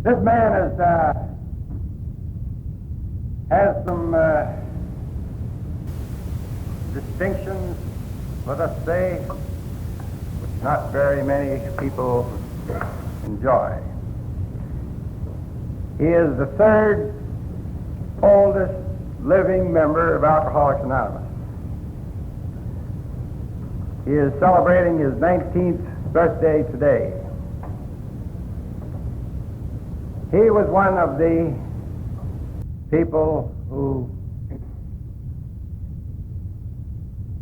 This man has some distinctions, let us say, which not very many people enjoy. He is the third oldest living member of Alcoholics Anonymous. He is celebrating his 19th birthday today. He was one of the people who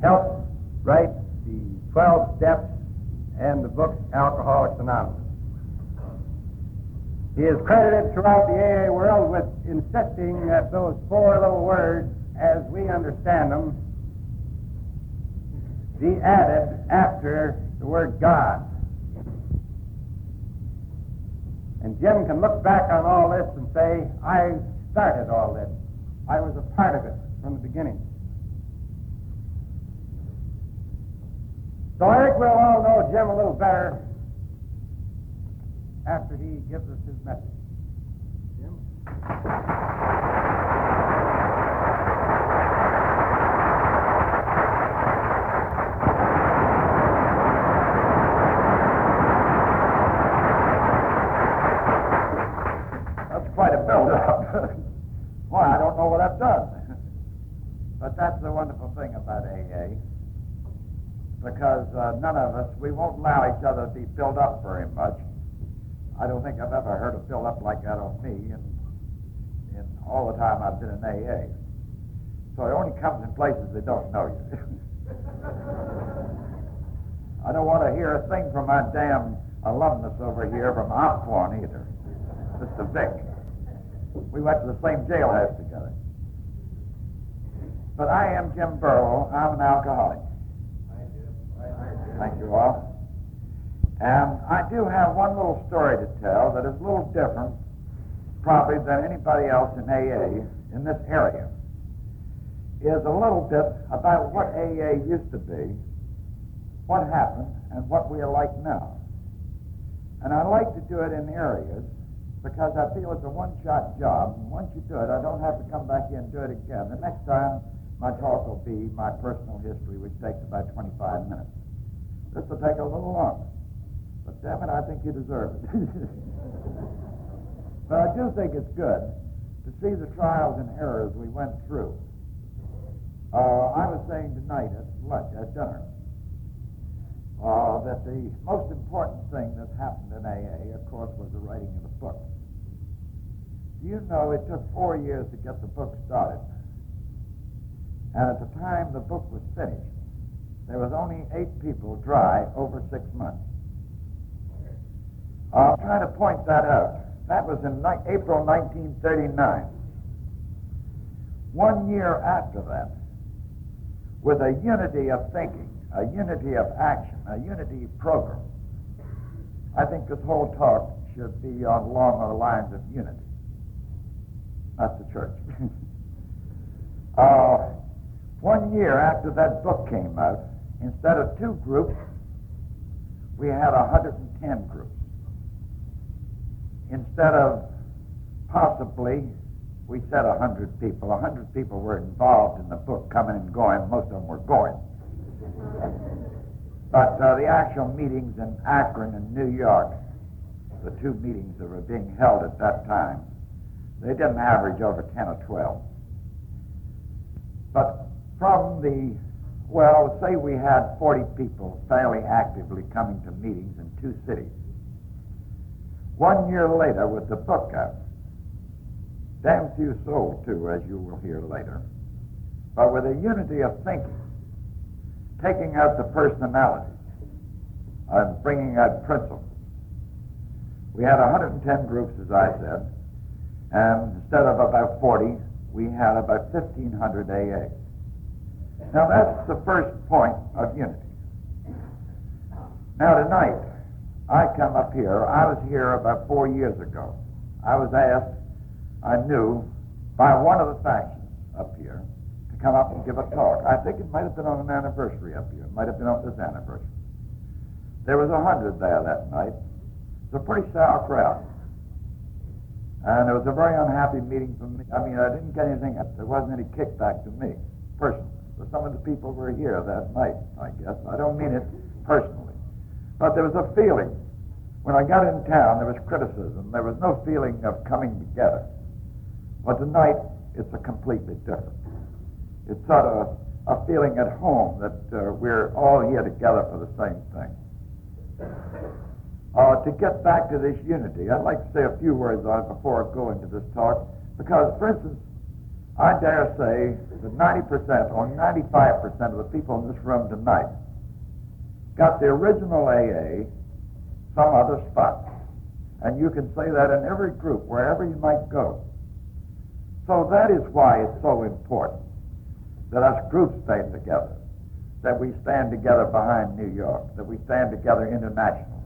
helped write the 12 steps and the book Alcoholics Anonymous. He is credited throughout the AA world with insisting that those four little words, as we understand them, be added after the word God. And Jim can look back on all this and say, I started all this. I was a part of it from the beginning. So I think we'll all know Jim a little better after he gives us his message. Jim? That's quite a build-up. Why, I don't know what I've done. But that's the wonderful thing about AA. Because none of us, we won't allow each other to be built up very much. I don't think I've ever heard a build-up like that on me in all the time I've been in AA. So it only comes in places that don't know you. I don't want to hear a thing from my damn alumnus over here from Osborne either. Mr. Vic. We went to the same jailhouse together. But I am Jim Burwell. I'm an alcoholic. Thank you all. And I do have one little story to tell that is a little different probably than anybody else in AA in this area. Is a little bit about what AA used to be, what happened, and what we are like now. And I like to do it in areas because I feel it's a one-shot job. And once you do it, I don't have to come back in and do it again. The next time, my talk will be my personal history, which takes about 25 minutes. This will take a little longer. But damn it, I think you deserve it. But I do think it's good to see the trials and errors we went through. I was saying tonight at lunch, at dinner, that the most important thing that happened in AA, of course, was the writing of the book. Do you know it took 4 years to get the book started? And at the time the book was finished, there was only 8 people dry over 6 months. I'll try to point that out. That was in April 1939. 1 year after that, with a unity of thinking, a unity of action, a unity program, I think this whole talk should be along the lines of unity, not the church. 1 year after that book came out, instead of 2 groups, we had 110 groups. Instead of possibly, we said 100 people. 100 people were involved in the book, coming and going. Most of them were going. But the actual meetings in Akron and New York, the 2 meetings that were being held at that time, they didn't average over 10 or 12. But from the, well, say we had 40 people fairly actively coming to meetings in 2 cities. 1 year later, with the book out, damn few sold too, as you will hear later, but with a unity of thinking, taking out the personalities and bringing out principles. We had 110 groups, as I said, and instead of about 40, we had about 1,500 AAs. Now that's the first point of unity. Now tonight, I come up here. I was here about 4 years ago. I was asked, I knew, by one of the factions up here to come up and give a talk. I think it might have been on an anniversary up here. It might have been on this anniversary. There was 100 there that night. It's a pretty sour crowd. And it was a very unhappy meeting for me. I mean, I didn't get anything. There wasn't any kickback to me, personally. But some of the people were here that night, I guess. I don't mean it personally. But there was a feeling. When I got in town, there was criticism. There was no feeling of coming together. But tonight, it's a completely different. It's sort of a feeling at home that we're all here together for the same thing. To get back to this unity, I'd like to say a few words on it before I go into this talk, because, for instance, I dare say that 90% or 95% of the people in this room tonight got the original AA some other spot. And you can say that in every group, wherever you might go. So that is why it's so important that us groups stay together, that we stand together behind New York, that we stand together internationally,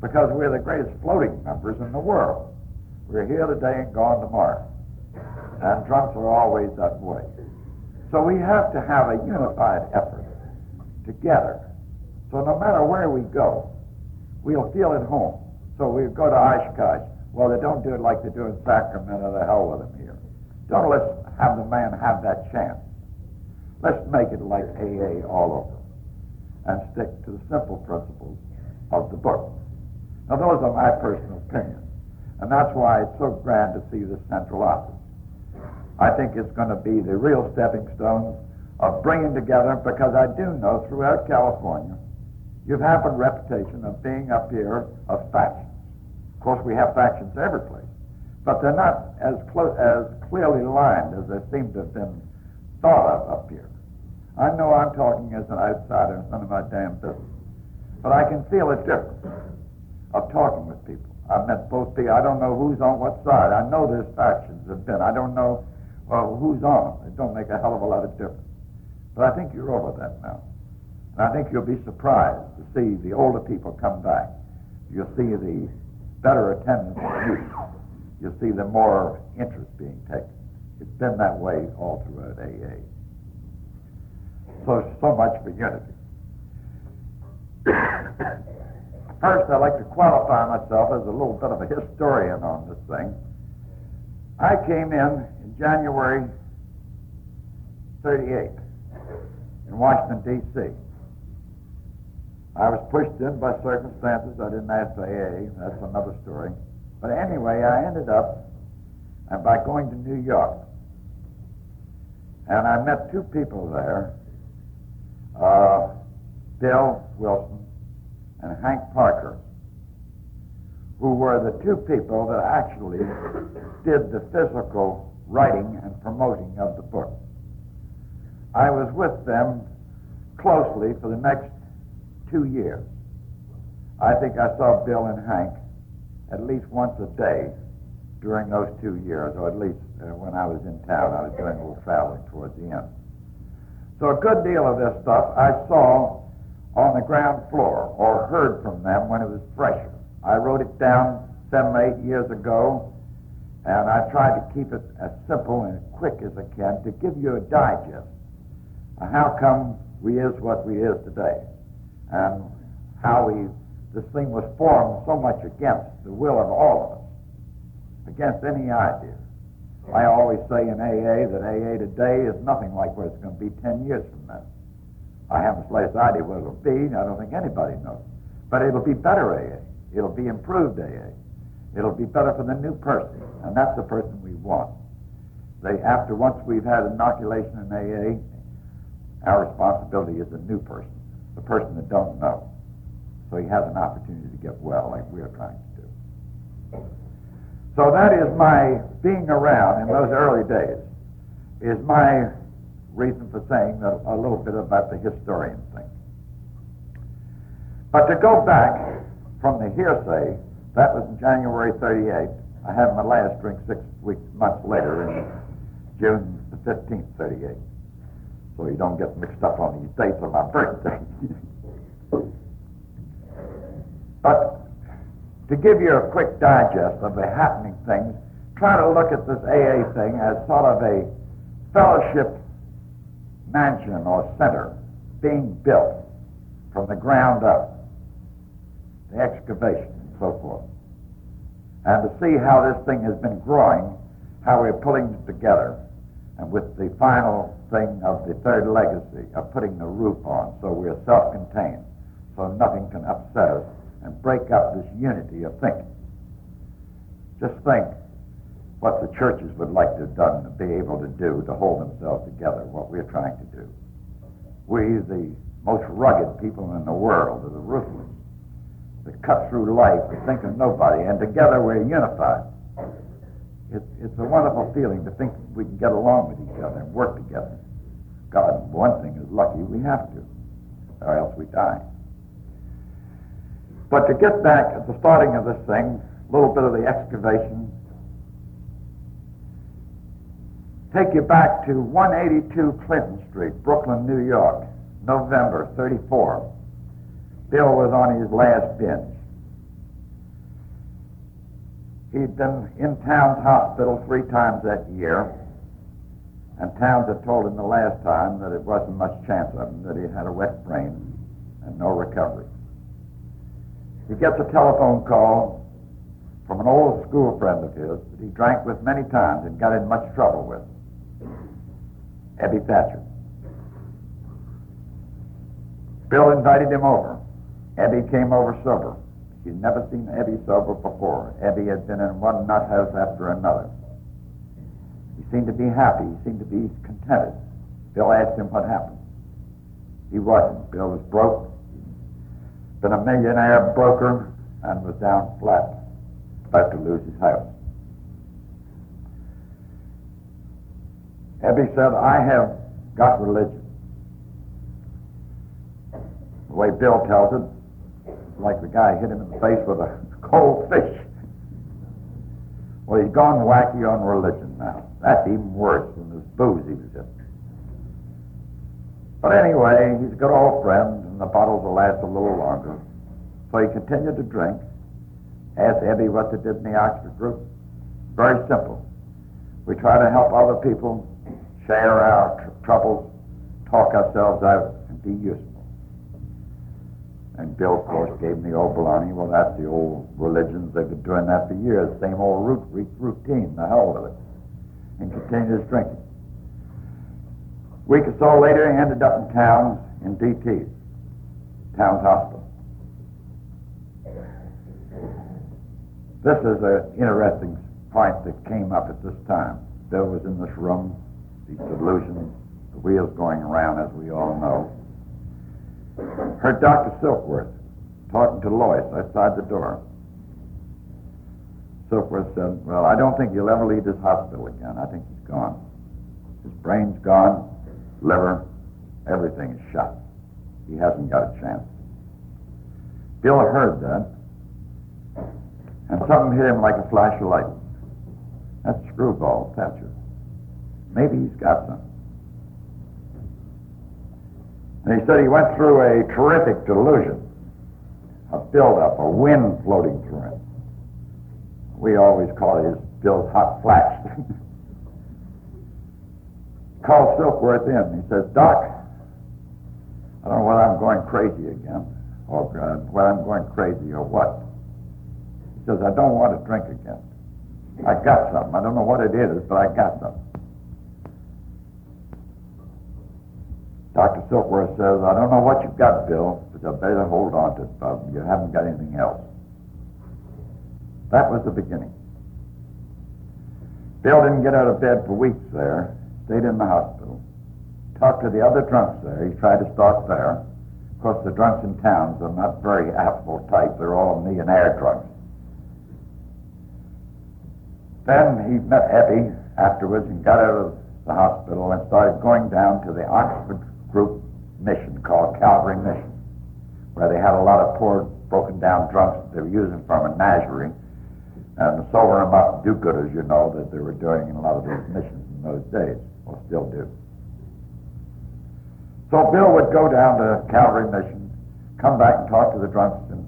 because we're the greatest floating members in the world. We're here today and gone tomorrow. And drunks are always that way. So we have to have a unified effort together. So no matter where we go, we'll feel at home. So we go to Oshkosh. Well, they don't do it like they do in Sacramento. The hell with them here. Don't let's have the man have that chance. Let's make it like AA all over and stick to the simple principles of the book. Now, those are my personal opinions, and that's why it's so grand to see this central office. I think it's going to be the real stepping stone of bringing together, because I do know throughout California, you've had a reputation of being up here of factions. Of course, we have factions every place, but they're not as clearly lined as they seem to have been thought of up here. I know I'm talking as an outsider, it's none of my damn business, but I can feel a difference of talking with people. I've met both people. I don't know who's on what side. I know there's factions have been. I don't know who's on them. It don't make a hell of a lot of difference. But I think you're over that now. And I think you'll be surprised to see the older people come back. You'll see the better attendance of youth. You'll see the more interest being taken. It's been that way all throughout AA. So much for unity. First, I'd like to qualify myself as a little bit of a historian on this thing. I came in January 38 in Washington, D.C. I was pushed in by circumstances. I didn't ask for AA. That's another story. But anyway, I ended up by going to New York. And I met two people there, Bill Wilson and Hank Parker, who were the two people that actually did the physical writing and promoting of the book. I was with them closely for the next 2 years. I think I saw Bill and Hank at least once a day during those 2 years, or at least when I was in town. I was doing a little traveling towards the end. So a good deal of this stuff I saw on the ground floor or heard from them when it was fresher. I wrote it down 7 or 8 years ago, and I tried to keep it as simple and quick as I can to give you a digest of how come we is what we is today, and how this thing was formed so much against the will of all of us, against any idea. I always say in AA that AA today is nothing like what it's going to be 10 years from now. I haven't the slightest idea what it'll be. I don't think anybody knows. But it'll be better AA. It'll be improved AA. It'll be better for the new person, and that's the person we want. Once we've had inoculation in AA, our responsibility is the new person, the person that don't know. So he has an opportunity to get well like we're trying to do. So that is my being around in those early days, is my reason for saying a little bit about the historian thing. But to go back from the hearsay, that was in January 38. I had my last drink 6 months later in June the 15th, 38. So you don't get mixed up on these dates of my birthday. But to give you a quick digest of the happening things, try to look at this AA thing as sort of a fellowship mansion or center being built from the ground up, the excavation and so forth. and to see how this thing has been growing, how we're pulling it together, and with the final thing of the third legacy of putting the roof on so we're self-contained, so nothing can upset us and break up this unity of thinking. Just think what the churches would like to have done, to be able to do, to hold themselves together, what we're trying to do. We, the most rugged people in the world, are the ruthless, that cut through life and think of nobody, and together we're unified. It's a wonderful feeling to think we can get along with each other and work together. God, one thing is lucky we have to, or else we die. But to get back at the starting of this thing, a little bit of the excavation, take you back to 182 Clinton Street, Brooklyn, New York, November 34. Bill was on his last binge. He'd been in Towns Hospital 3 times that year, and Towns had told him the last time that it wasn't much chance of him, that he had a wet brain and no recovery. He gets a telephone call from an old school friend of his that he drank with many times and got in much trouble with, Ebbie Thatcher. Bill invited him over. Ebbie came over sober. He'd never seen Ebbie sober before. Ebbie had been in one nut house after another. He seemed to be happy. He seemed to be contented. Bill asked him what happened. He wasn't. Bill was broke. He'd been a millionaire broker and was down flat, about to lose his house. Ebbie said, I have got religion. The way Bill tells it, it's like the guy hit him in the face with a cold fish. Well, he's gone wacky on religion now. That's even worse than this booze he was in. But anyway, he's a good old friend, and the bottles will last a little longer. So he continued to drink. Asked Ebbie what they did in the Oxford group. Very simple. We try to help other people, share our troubles, talk ourselves out, and be useful. And Bill, of course, gave him the old baloney. Well, that's the old religions. They've been doing that for years. Same old routine. The hell with it. And continued his drinking. A week or so later, he ended up in Towns, in D.T., Towns Hospital. This is an interesting point that came up at this time. Bill was in this room, these delusions, the wheels going around, as we all know. Heard Dr. Silkworth talking to Lois outside the door. Silkworth said, well, I don't think he'll ever leave this hospital again. I think he's gone. His brain's gone, liver, everything is shot. He hasn't got a chance. Bill heard that, and something hit him like a flash of light. That's Screwball Thatcher. Maybe he's got some. And he said he went through a terrific delusion, a build-up, a wind floating through him. We always call it Bill's hot flash. Called Silkworth in. He says, Doc, I don't know whether I'm going crazy again, or whether I'm going crazy or what. He says, I don't want to drink again. I got something. I don't know what it is, but I got something. Dr. Silkworth says, I don't know what you've got, Bill, but you better hold on to it, bub. You haven't got anything else. That was the beginning. Bill didn't get out of bed for weeks there, stayed in the hospital, talked to the other drunks there. He tried to start there. Of course, the drunks in Towns are not very affable type. They're all millionaire drunks. Then he met Ebbie afterwards and got out of the hospital and started going down to the Oxford group mission called Calvary Mission, where they had a lot of poor, broken-down drunks that they were using from a menagerie, and to sober them up, do-gooders, you know, that they were doing in a lot of those missions in those days, or still do. So Bill would go down to Calvary Mission, come back and talk to the drunks in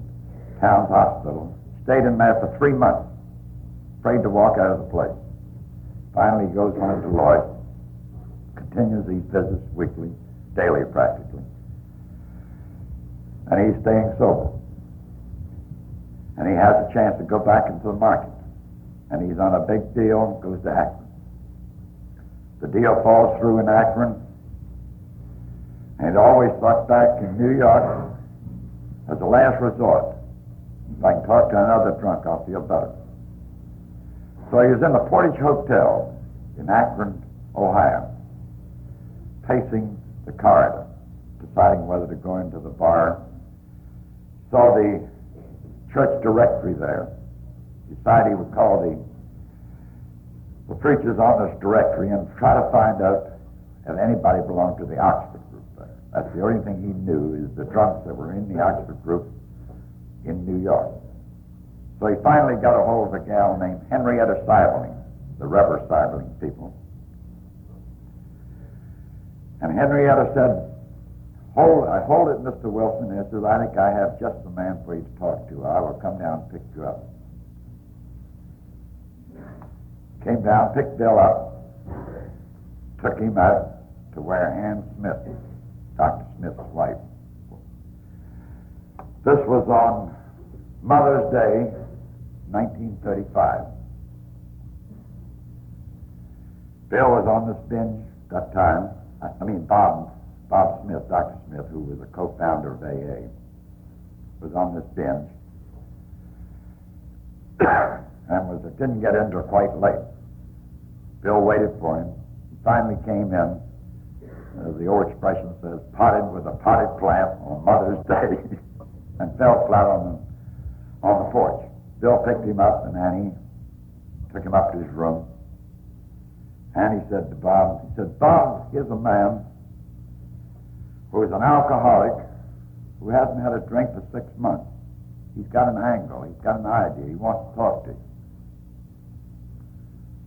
Towns Hospital, stayed in there for 3 months, afraid to walk out of the place. Finally, he goes home to Lloyd, continues these visits weekly, daily practically, and he's staying sober. And he has a chance to go back into the market. and he's on a big deal, goes to Akron. The deal falls through in Akron, and he'd always thought back in New York as a last resort. If I can talk to another drunk, I'll feel better. So he was in the Portage Hotel in Akron, Ohio, pacing the corridor, deciding whether to go into the bar. Saw the church directory there. Decided he would call the preachers on this directory and try to find out if anybody belonged to the Oxford group there. That's the only thing he knew, is the drunks that were in the Oxford group in New York. So he finally got a hold of a gal named Henrietta Seiberling, the Rever Seiberling people. And Henrietta said, hold it, Mr. Wilson. He says, I think I have just the man for you to talk to. I will come down and pick you up. Came down, picked Bill up, took him out to where Ann Smith, Dr. Smith's wife. This was on Mother's Day, 1935. Bill was on this binge that time. Bob Smith, Dr. Smith, who was a co-founder of AA, was on this binge and didn't get in till quite late. Bill waited for him. He finally came in, as the old expression says, potted with a potted plant on Mother's Day, and fell flat on the porch. Bill picked him up, and Annie took him up to his room. Annie said to Bob, Bob, here's a man who is an alcoholic who hasn't had a drink for 6 months. He's got an angle. He's got an idea. He wants to talk to you.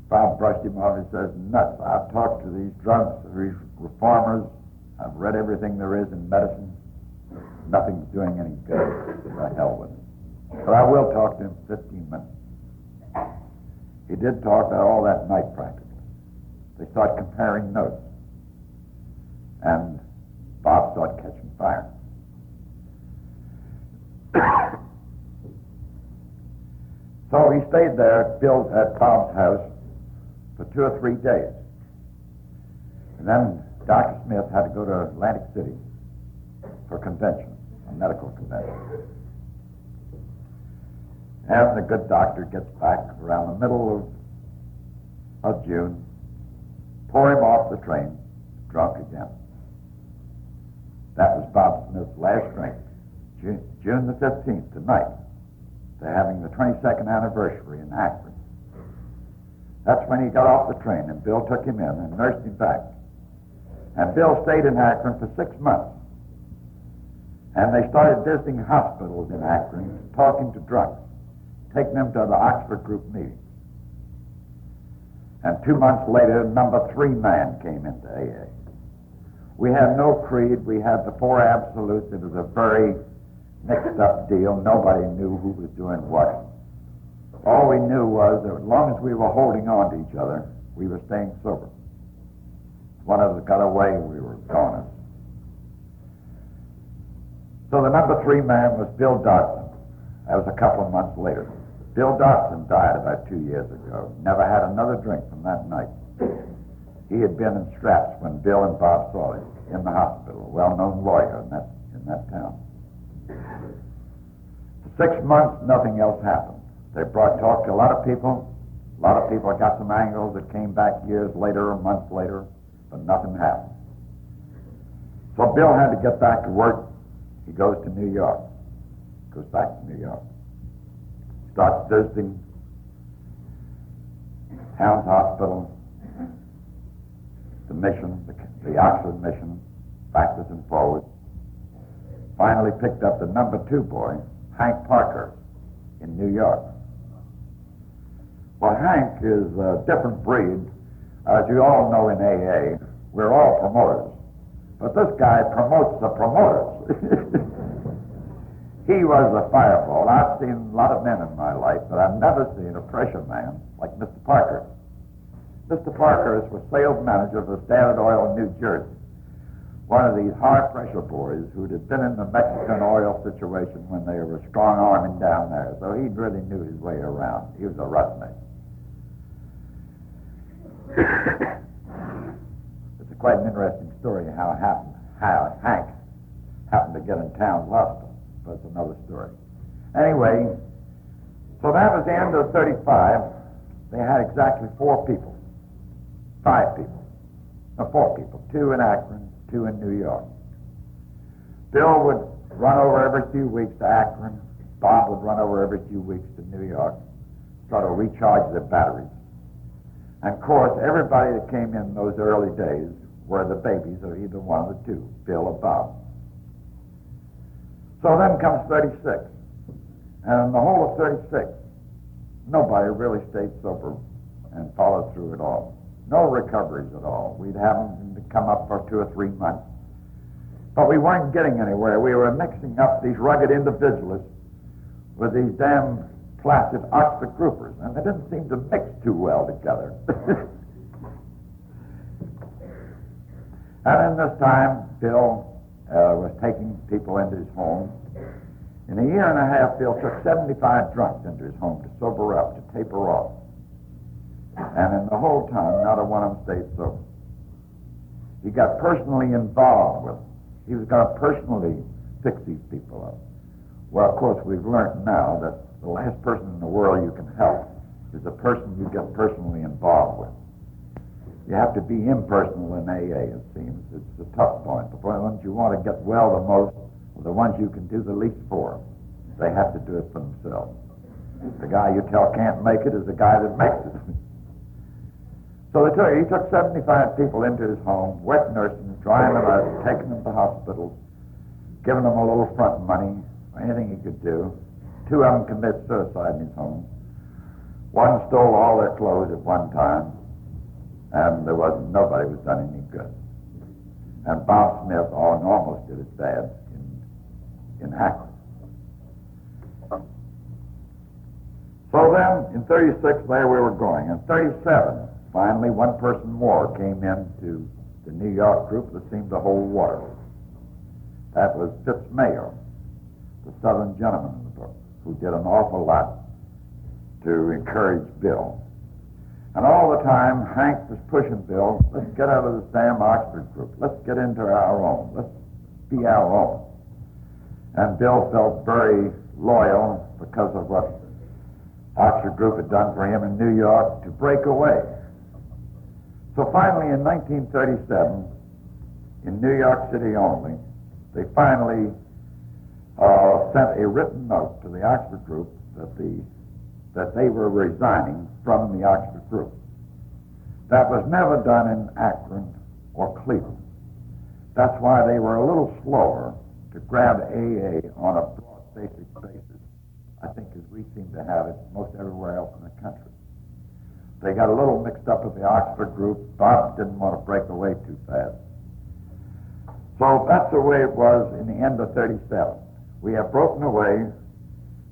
Bob brushed him off and says, nuts. I've talked to these drunks, these reformers. I've read everything there is in medicine. Nothing's doing any good. The hell with it. But I will talk to him for 15 minutes. He did talk all that night practically. They start comparing notes. And Bob started catching fire. So he stayed there at Bob's house for 2 or 3 days. And then Dr. Smith had to go to Atlantic City for a convention, a medical convention. And the good doctor gets back around the middle of June, pour him off the train, drunk again. That was Bob Smith's last drink. June the 15th, tonight. They're having the 22nd anniversary in Akron. That's when he got off the train, and Bill took him in and nursed him back. And Bill stayed in Akron for 6 months. And they started visiting hospitals in Akron, talking to drunks, taking them to the Oxford group meetings. And 2 months later, number 3 man came into AA. We had no creed. We had the 4 absolutes. It was a very mixed-up deal. Nobody knew who was doing what. All we knew was that as long as we were holding on to each other, we were staying sober. If one of us got away, we were goners. So the number 3 man was Bill Dodson. That was a couple of months later. Bill Dodson died about 2 years ago. Never had another drink from that night. He had been in straps when Bill and Bob saw him in the hospital, a well-known lawyer in that town. For 6 months, nothing else happened. They talked to a lot of people. A lot of people got some angles that came back years later or months later, but nothing happened. So Bill had to get back to work. He goes to New York. Goes back to New York. Starts visiting Towns Hospital, the mission, the Oxford mission, backwards and forwards. Finally picked up the number 2 boy, Hank Parker, in New York. Well, Hank is a different breed. As you all know in AA, we're all promoters. But this guy promotes the promoters. He was a fireball. I've seen a lot of men in my life, but I've never seen a pressure man like Mr. Parker. Mr. Parker was sales manager for Standard Oil in New Jersey. One of these high-pressure boys who had been in the Mexican oil situation when they were strong-arming down there. So he really knew his way around. He was a roughneck. quite an interesting story how Hank happened to get in town's hospital, but it's another story. Anyway, so that was the end of 35. They had exactly 4 people. 4 people. 2 in Akron, 2 in New York. Bill would run over every few weeks to Akron. Bob would run over every few weeks to New York, try to recharge their batteries. And of course, everybody that came in those early days were the babies of either one of the 2, Bill or Bob. So then comes 36. And in the whole of 36, nobody really stayed sober and followed through at all. No recoveries at all. We'd have them come up for 2 or 3 months. But we weren't getting anywhere. We were mixing up these rugged individualists with these damn placid Oxford groupers, and they didn't seem to mix too well together. And in this time, Bill was taking people into his home. In a year and a half, Bill took 75 drunks into his home to sober up, to taper off. And in the whole time, not a one of them stayed sober. He got personally involved with them. He was going to personally fix these people up. Well, of course, we've learned now that the last person in the world you can help is the person you get personally involved with. You have to be impersonal in AA, it seems. It's a tough point. The ones you want to get well the most are the ones you can do the least for. They have to do it for themselves. The guy you tell can't make it is the guy that makes it. So he took 75 people into his home, wet nursing, drying them out, taking them to hospitals, giving them a little front money, anything he could do. 2 of them committed suicide in his home. 1 stole all their clothes at one time, and nobody was done any good. And Bob Smith almost did his bad in Akron. So then, in 36, there we were going. In 37, finally, 1 person more came into the New York group that seemed to hold water. That was Fitzmayer, the Southern gentleman in the book, who did an awful lot to encourage Bill. And all the time, Hank was pushing Bill, let's get out of this damn Oxford group. Let's get into our own. Let's be our own. And Bill felt very loyal because of what Oxford group had done for him in New York to break away. So finally, in 1937, in New York City only, they finally sent a written note to the Oxford group that they were resigning from the Oxford group. That was never done in Akron or Cleveland. That's why they were a little slower to grab AA on a broad basic basis, I think, as we seem to have it most everywhere else in the country. They got a little mixed up with the Oxford group. Bob didn't want to break away too fast. So that's the way it was in the end of 37. We have broken away.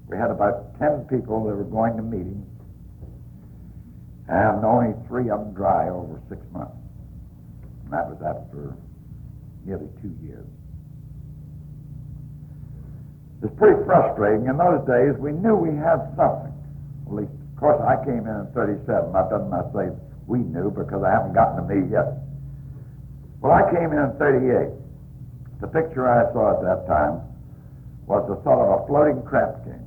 We had about 10 people that were going to meetings, and only 3 of them dry over 6 months. And that was after nearly 2 years. It's pretty frustrating. In those days, we knew we had something. At least, of course, I came in 37. I better not say we knew because I haven't gotten to me yet. Well, I came in 38. The picture I saw at that time was a sort of a floating crap game.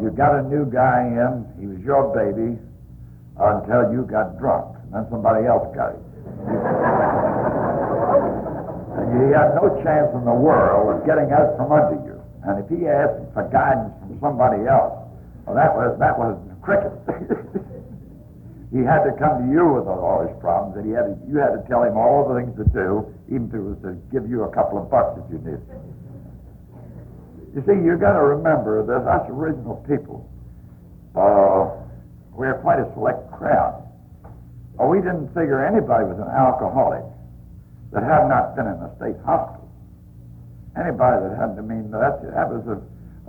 You got a new guy in, he was your baby, until you got drunk, and then somebody else got him. And you had no chance in the world of getting out from under you. And if he asked for guidance from somebody else, well, that was cricket. He had to come to you with all his problems, and you had to tell him all the things to do, even if it was to give you a couple of bucks if you needed. You see, you've got to remember that us original people, we're quite a select crowd. We didn't figure anybody was an alcoholic that had not been in a state hospital. Anybody that had, that was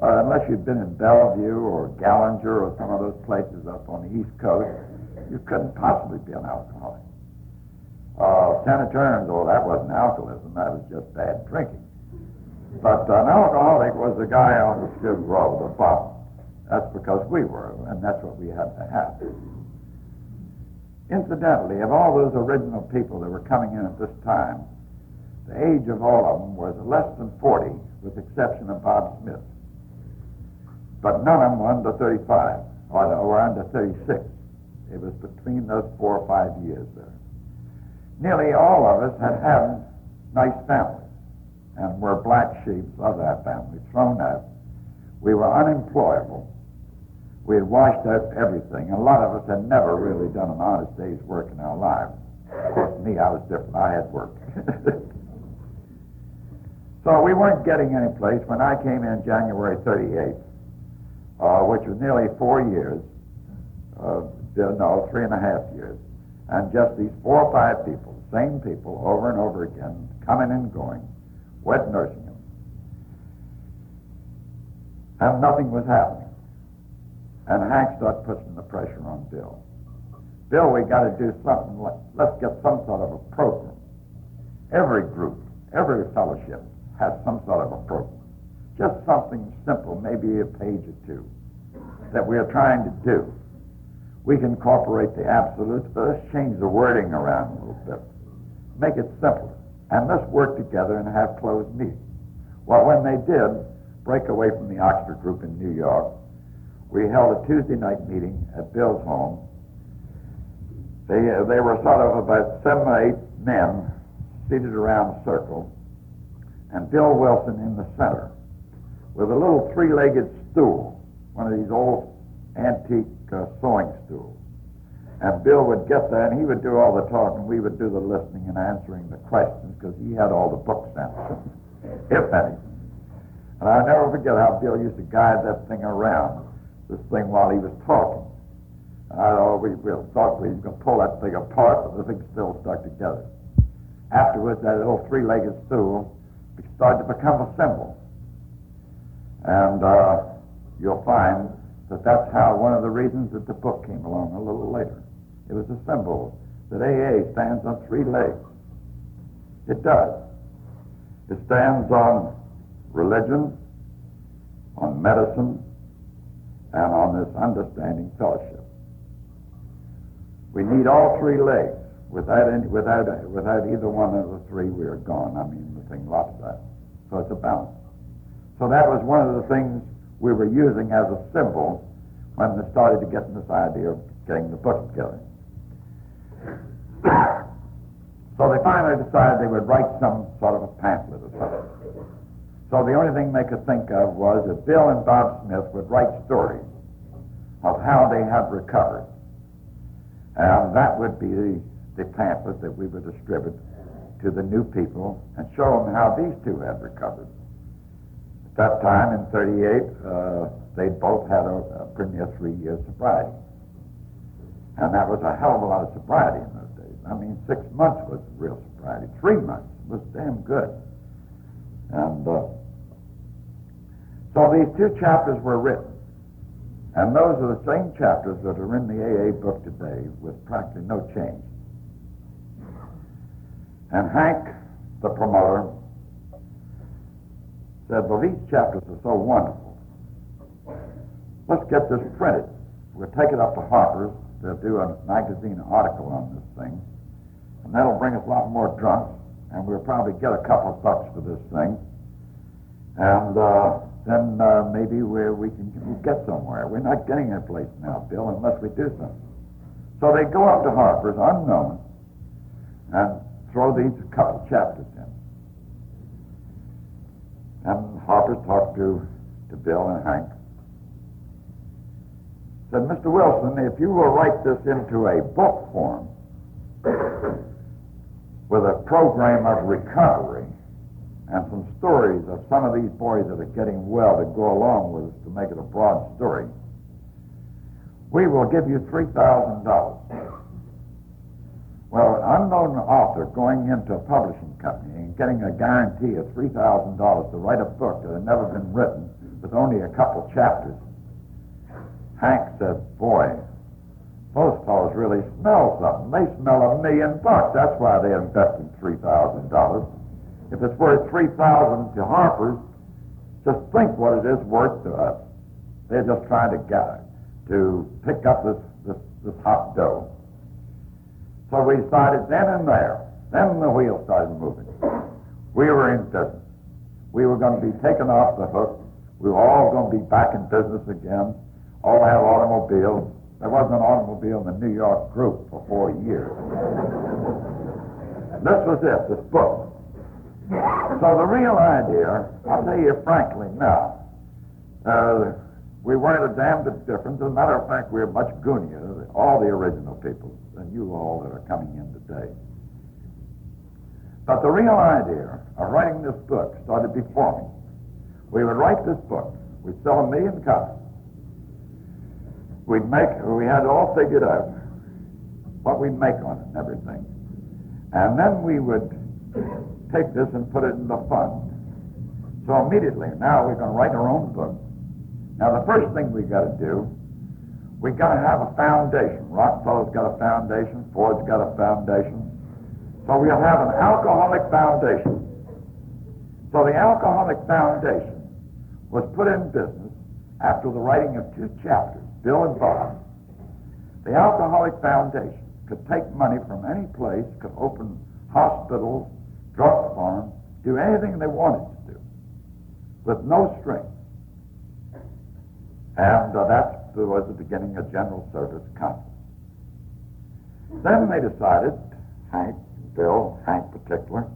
unless you'd been in Bellevue or Gallinger or some of those places up on the East Coast, you couldn't possibly be an alcoholic. Sanitarians, that wasn't alcoholism, that was just bad drinking. But an alcoholic was the guy on the skid row, the bottom. That's because we were, and that's what we had to have. Incidentally, of all those original people that were coming in at this time, the age of all of them was less than 40, with the exception of Bob Smith. But none of them were under 35, or under 36. It was between those 4 or 5 years there. Nearly all of us had nice families, and were black sheep of that family, thrown out. We were unemployable. We had washed out everything. A lot of us had never really done an honest day's work in our lives. Of course, me, I was different. I had work. So we weren't getting any place when I came in January 38, which was nearly 4 years, 3.5 years. And just these 4 or 5 people, same people, over and over again, coming and going, wet nursing them. And nothing was happening. And Hank started pushing the pressure on Bill. Bill, we got to do something. Let's get some sort of a program. Every group, every fellowship has some sort of a program. Just something simple, maybe a page or 2, that we are trying to do. We can incorporate the absolutes, but let's change the wording around a little bit. Make it simpler. And let's work together and have closed meetings. Well, when they did break away from the Oxford group in New York, we held a Tuesday night meeting at Bill's home. They were sort of about 7 or 8 men seated around a circle, and Bill Wilson in the center with a little 3-legged stool, one of these old antique sewing stools. And Bill would get there, and he would do all the talking. We would do the listening and answering the questions, because he had all the book sense, if any. And I'll never forget how Bill used to guide that thing around, this thing, while he was talking. And I always thought we were going to pull that thing apart, but the thing still stuck together. Afterwards, that little 3-legged stool started to become a symbol. And you'll find that that's how one of the reasons that the book came along a little later. It was a symbol that AA stands on 3 legs. It does. It stands on religion, on medicine, and on this understanding fellowship. We need all 3 legs. Without either one of the 3, we are gone. I mean, the thing lopsided. So it's a balance. So that was one of the things we were using as a symbol when they started to get this idea of getting the book together. So they finally decided they would write some sort of a pamphlet or something. So the only thing they could think of was that Bill and Bob Smith would write stories of how they had recovered. And that would be the pamphlet that we would distribute to the new people and show them how these 2 had recovered. At that time, in 38, they both had a pretty near 3 years sobriety. And that was a hell of a lot of sobriety in those days. I mean, 6 months was real sobriety. 3 months was damn good. And so these 2 chapters were written. And those are the same chapters that are in the AA book today with practically no change. And Hank, the promoter, said, well, these chapters are so wonderful. Let's get this printed. We'll take it up to Harper's. They'll do a magazine article on this thing. And that'll bring us a lot more drunks. And we'll probably get a couple of bucks for this thing. And then maybe we'll get somewhere. We're not getting any place now, Bill, unless we do something. So they go up to Harper's, unknown, and throw these couple chapters in. And Harper talked to Bill and Hank. Said, Mr. Wilson, if you will write this into a book form with a program of recovery and some stories of some of these boys that are getting well to go along with us to make it a broad story, we will give you $3,000. Well, an unknown author going into a publishing company and getting a guarantee of $3,000 to write a book that had never been written with only a couple chapters, Hank said, boy, those fellows really smell something. They smell $1 million. That's why they invested $3,000. If it's worth $3,000 to Harper's, just think what it is worth to us. They're just trying to pick up this hot dough. we decided then and there, then the wheel started moving. We were in business. We were going to be taken off the hook. We were all going to be back in business again, all have automobiles. There wasn't an automobile in the New York group for 4 years. This was it, this book. So the real idea, I'll tell you frankly now, we weren't a damn bit different. As a matter of fact, we were much goonier, all the original people, than you all that are coming in today. But the real idea of writing this book started before me. We would write this book. We'd sell 1 million copies. We had it all figured out, what we'd make on it and everything. And then we would take this and put it in the fund. So immediately, now we're going to write our own book. Now the first thing we got to do, we got to have a foundation. Rockefeller's got a foundation, Ford's got a foundation. So we'll have an alcoholic foundation. So the alcoholic foundation was put in business after the writing of 2 chapters, Bill and Bob. The alcoholic foundation could take money from any place, could open hospitals, drug farms, do anything they wanted to do, with no strings. And that was the beginning of General Service Conference. Then they decided, Hank particular.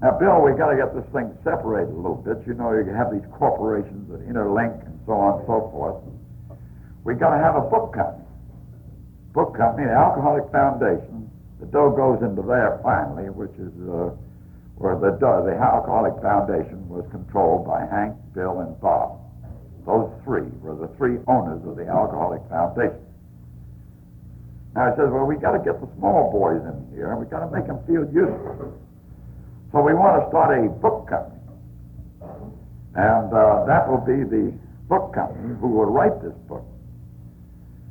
Now, Bill, we got to get this thing separated a little bit. You know, you have these corporations that interlink and so on and so forth. We got to have a book company. Book company, the Alcoholic Foundation. The dough goes into there finally, which is where the Alcoholic Foundation was controlled by Hank, Bill, and Bob. Those 3 were the 3 owners of the Alcoholic Foundation. Now he says, well, we got to get the small boys in here, and we got to make them feel useful. So we want to start a book company, and that will be the book company who will write this book.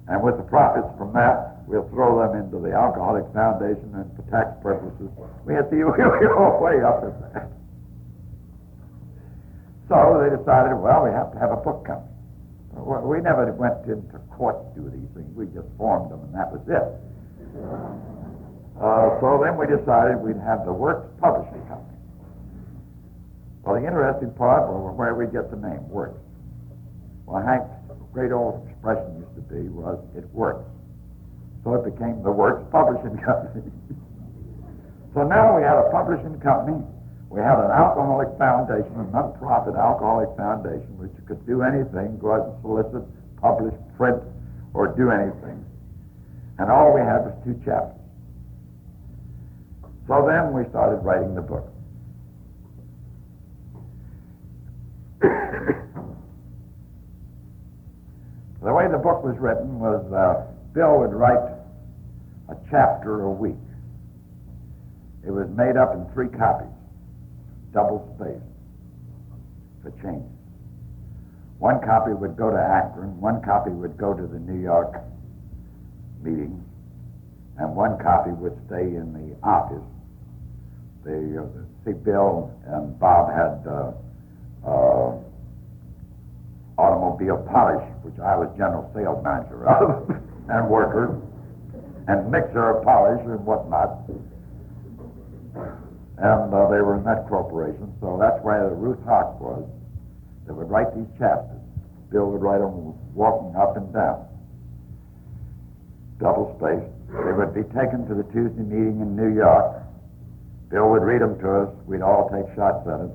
And with the profits from that, we'll throw them into the Alcoholic Foundation, and for tax purposes, we have to go way up in that. So they decided, well, we have to have a book company. We never went into court to do these things. We just formed them, and that was it. So then we decided we'd have the Works Publishing Company. Well, the interesting part was where we get the name, Works. Well, Hank's great old expression used to be was, it works. So it became the Works Publishing Company. So now we had a publishing company. We had an alcoholic foundation, a non-profit alcoholic foundation, which could do anything, go out and solicit, publish, print, or do anything. And all we had was 2 chapters. So then we started writing the book. The way the book was written was Bill would write a chapter a week. It was made up in 3 copies, double-spaced, for change. 1 copy would go to Akron, 1 copy would go to the New York meeting, and 1 copy would stay in the office. See, Bill and Bob had automobile polish, which I was general sales manager of, and workers, and mixer of polish and whatnot. And they were in that corporation, so that's where Ruth Hawk was. They would write these chapters. Bill would write them walking up and down, double-spaced. They would be taken to the Tuesday meeting in New York. Bill would read them to us. We'd all take shots at it.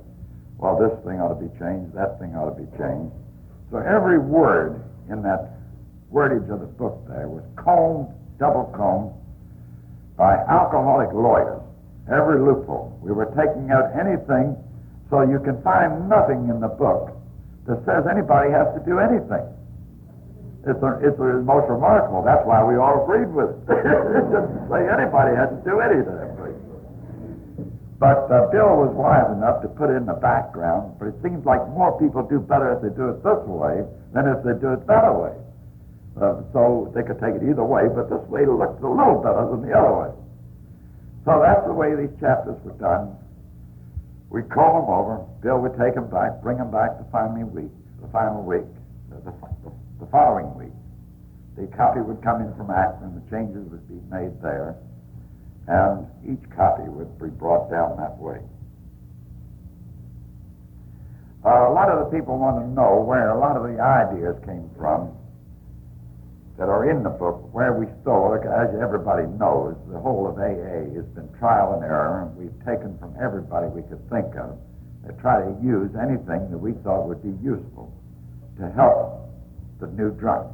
Well, this thing ought to be changed. That thing ought to be changed. So every word in that wordage of the book there was combed, double-combed, by alcoholic lawyers. Every loophole. We were taking out anything, so you can find nothing in the book that says anybody has to do anything. It's the most remarkable. That's why we all agreed with it. It didn't say anybody had to do anything. But Bill was wise enough to put it in the background, but it seems like more people do better if they do it this way than if they do it that way. So they could take it either way, but this way looks a little better than the other way. So that's the way these chapters were done. We'd call them over. Bill would take them back, bring them back the following week. The following week. The copy would come in from Akron. The changes would be made there. and each copy would be brought down that way. A lot of the people want to know where a lot of the ideas came from that are in the book, where we stole it. As everybody knows, the whole of AA has been trial and error, and we've taken from everybody we could think of to try to use anything that we thought would be useful to help the new drunk.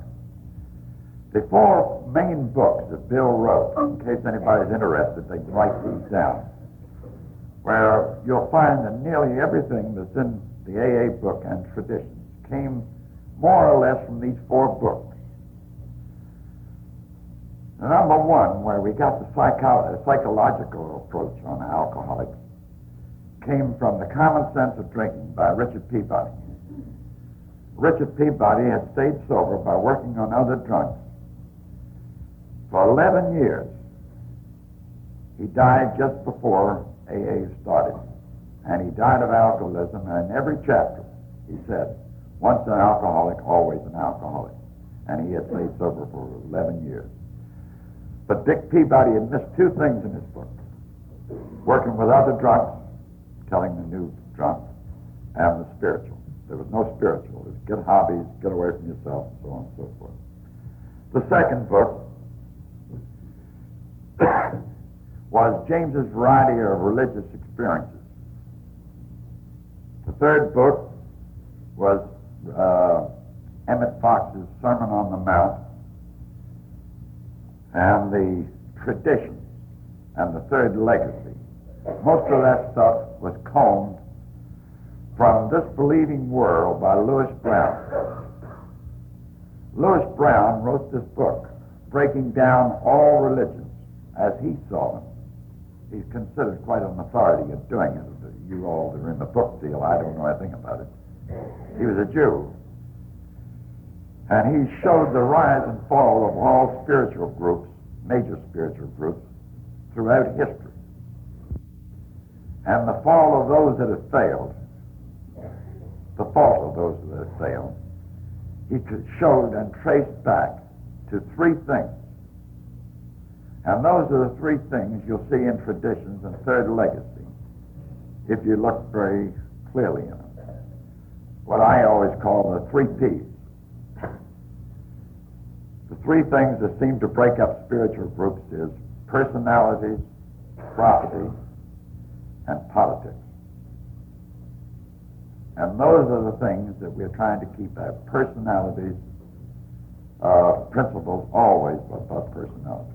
The four main books that Bill wrote, in case anybody's interested, they can write these down, where you'll find that nearly everything that's in the AA book and traditions came more or less from these four books. Number one, where we got the psychological approach on alcoholics, came from The Common Sense of Drinking by Richard Peabody. Richard Peabody had stayed sober by working on other drunks for 11 years. He died just before AA started, and he died of alcoholism, and in every chapter he said, once an alcoholic, always an alcoholic, and he had stayed sober for 11 years. But Dick Peabody had missed two things in his book: working with other drunks, telling the new drunk, and the spiritual. There was no spiritual. It was get hobbies, get away from yourself, and so on and so forth. The second book was James's variety of religious experiences. The third book was Emmett Fox's Sermon on the Mount, and the tradition, and the third legacy. Most of that stuff was combed from This Believing World by Lewis Brown. Lewis Brown wrote this book, breaking down all religions as he saw them. He's considered quite an authority at doing it. You all that are in the book deal, I don't know anything about it. He was a Jew. And he showed the rise and fall of all spiritual groups, major spiritual groups, throughout history. And the fall of those that have failed, the fault of those that have failed, he showed and traced back to three things. And those are the three things you'll see in traditions and third legacy, if you look very clearly in them. What I always call the three P's. The three things that seem to break up spiritual groups is personalities, property, and politics. And those are the things that we're trying to keep out. Personalities, principles always above personalities.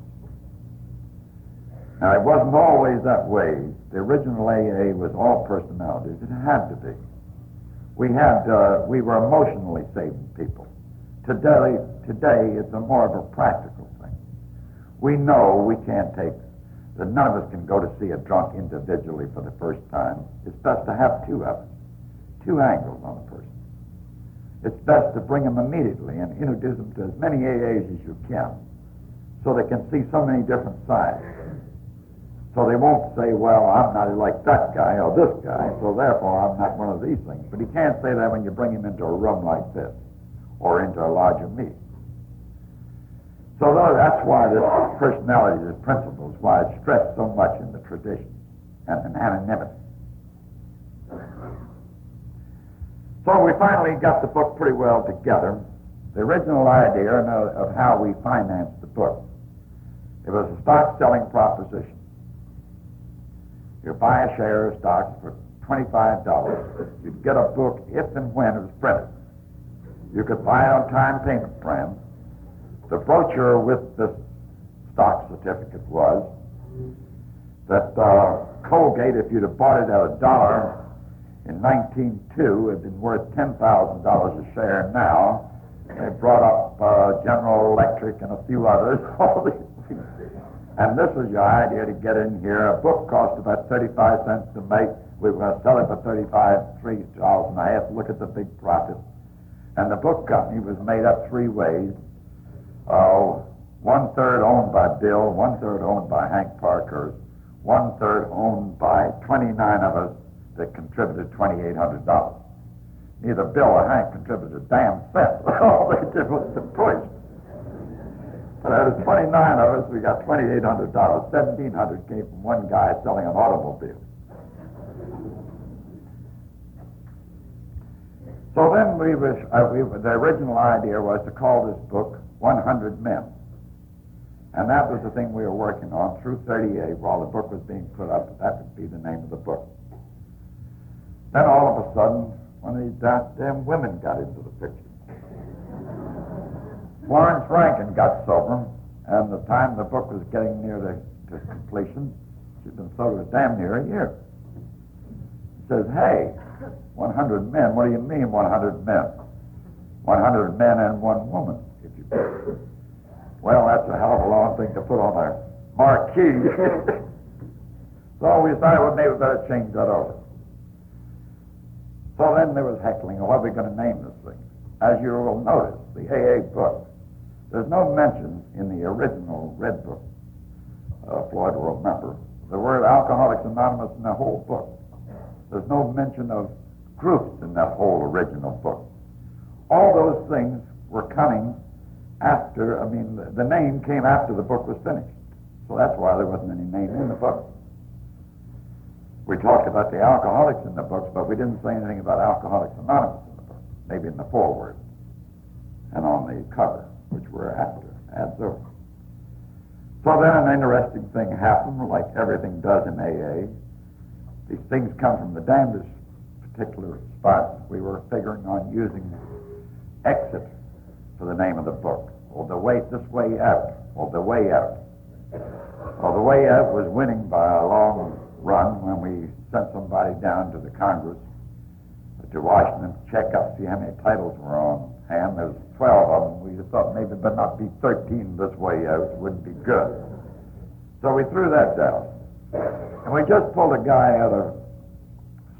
Now, it wasn't always that way. The original AA was all personalities. It had to be. We were emotionally saving people. Today, it's more of a practical thing. We know we can't take, that none of us can go to see a drunk individually for the first time. It's best to have two of us, two angles on a person. It's best to bring them immediately and introduce them to as many AAs as you can, so they can see so many different sides. So they won't say, well, I'm not like that guy or this guy, so therefore I'm not one of these things. But he can't say that when you bring him into a room like this or into a larger meeting. So that's why this personality, this principle, is why it's stressed so much in the tradition and in anonymity. So we finally got the book pretty well together. The original idea of how we financed the book, it was a stock-selling proposition. You buy a share of stocks for $25. You'd get a book if and when it was printed. You could buy it on time payment plan. The brochure with this stock certificate was that Colgate, if you'd have bought it at $1 in 1902, had been worth $10,000 a share now. They brought up General Electric and a few others, all these things. And this was your idea to get in here. A book cost about 35 cents to make. We were going to sell it for $3 and a half. Look at the big profit. And the book company was made up three ways. 1/3 owned by Bill, 1/3 owned by Hank Parker, 1/3 owned by 29 of us that contributed $2,800. Neither Bill or Hank contributed a damn cent. All they did was to push. But out of 29 of us, we got $2,800. 1,700 came from one guy selling an automobile. So then the original idea was to call this book 100 Men. And that was the thing we were working on through 38 while the book was being put up. That would be the name of the book. Then all of a sudden, one of these damn women got into the picture. Florence Rankin got sober, and the time the book was getting near to completion, she'd been sober damn near a year. She says, hey, 100 men, what do you mean 100 men? 100 men and one woman, if you will. Well, that's a hell of a long thing to put on a marquee. So we decided, well, maybe we better change that over. So then there was heckling. What are we going to name this thing? As you will notice, the AA book, there's no mention in the original Red Book, Floyd will remember, the word Alcoholics Anonymous in the whole book. There's no mention of groups in that whole original book. All those things were coming after, the name came after the book was finished. So that's why there wasn't any name in the book. We talked about the alcoholics in the books, but we didn't say anything about Alcoholics Anonymous in the book, maybe in the foreword and on the cover, which were after, adds those. So then an interesting thing happened, like everything does in AA. These things come from the damnedest particular spots. We were figuring on using exit for the name of the book, or the way, this way out, or the way out. Well, the way out was winning by a long run when we sent somebody down to the Congress to Washington to check up, see how many titles were on hand. There's 12 of them. We thought maybe there not be 13 this way out. It wouldn't be good. So we threw that down. And we just pulled a guy out of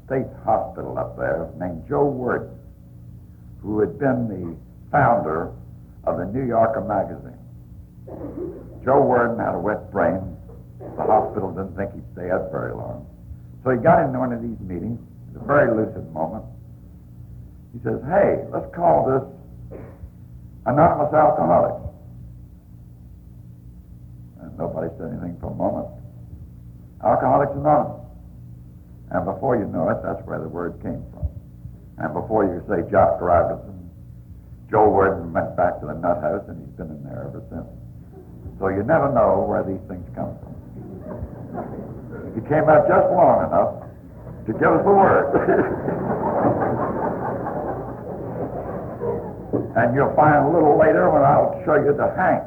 State Hospital up there named Joe Worden, who had been the founder of the New Yorker magazine. Joe Worden had a wet brain. The hospital didn't think he'd stay out very long. So he got into one of these meetings at a very lucid moment. He says, hey, let's call this Anonymous Alcoholics. And nobody said anything for a moment. Alcoholics Anonymous. And before you know it, that's where the word came from. And before you say Jock Robinson, Joe Worden went back to the nut house, and he's been in there ever since. So you never know where these things come from. He came out just long enough to give us the word. And you'll find a little later when I'll show you the Hank.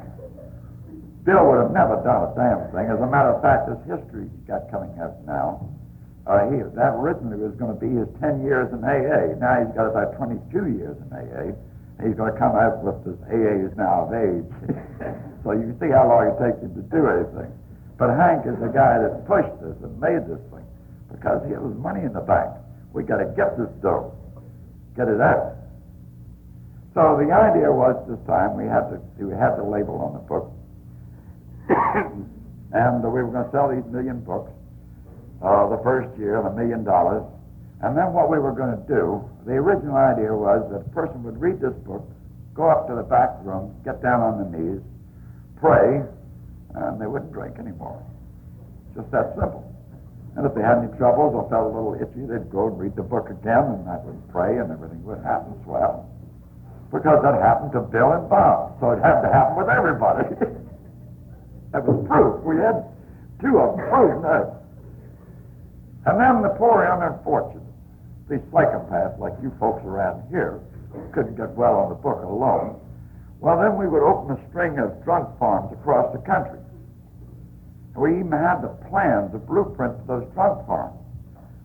Bill would have never done a damn thing. As a matter of fact, this history he's got coming out now, that originally was going to be his 10 years in AA. Now he's got about 22 years in AA. He's going to come out with this AA is now of age. So you can see how long it takes him to do anything. But Hank is the guy that pushed this and made this thing because he was money in the bank. We got to get this dough, get it out. So the idea was this time we had the label on the book, and we were going to sell these 1 million books the first year, $1 million. And then what we were going to do, the original idea was that a person would read this book, go up to the back room, get down on the knees, pray, and they wouldn't drink anymore. Just that simple. And if they had any troubles or felt a little itchy, they'd go and read the book again, and that would pray, and everything would happen swell. Because that happened to Bill and Bob, so it had to happen with everybody. That was proof. We had 2 of them proven that. And then the poor unfortunate, these psychopaths like you folks around here, couldn't get well on the book alone. Well, then we would open a string of drunk farms across the country. And we even had the plans, the blueprints of those drunk farms.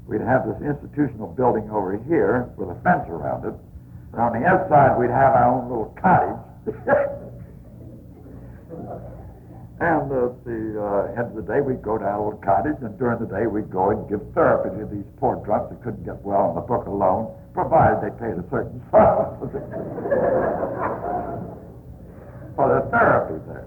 We'd have this institutional building over here with a fence around it. And on the outside, we'd have our own little cottage. And at the end of the day, we'd go to our little cottage, and during the day, we'd go and give therapy to these poor drunks that couldn't get well on the book alone, provided they paid a certain sum for the therapy there.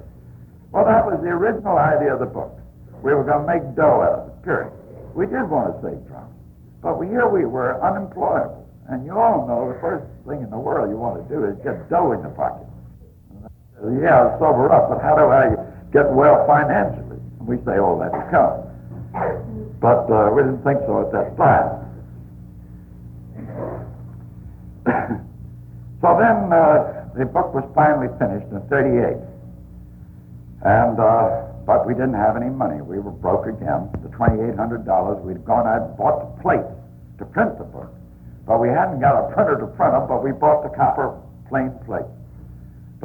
Well, that was the original idea of the book. We were going to make dough out of it, period. We did want to save drunks, but here we were unemployable. And you all know the first thing in the world you want to do is get dough in your pocket. Yeah, sober up, but how do I get well financially? And we say, oh, that's come. But we didn't think so at that time. So then the book was finally finished in '38. And, but we didn't have any money. We were broke again. The $2,800, we'd gone out and bought the plates to print the book. But we hadn't got a printer to print them, but we bought the copper plain plates.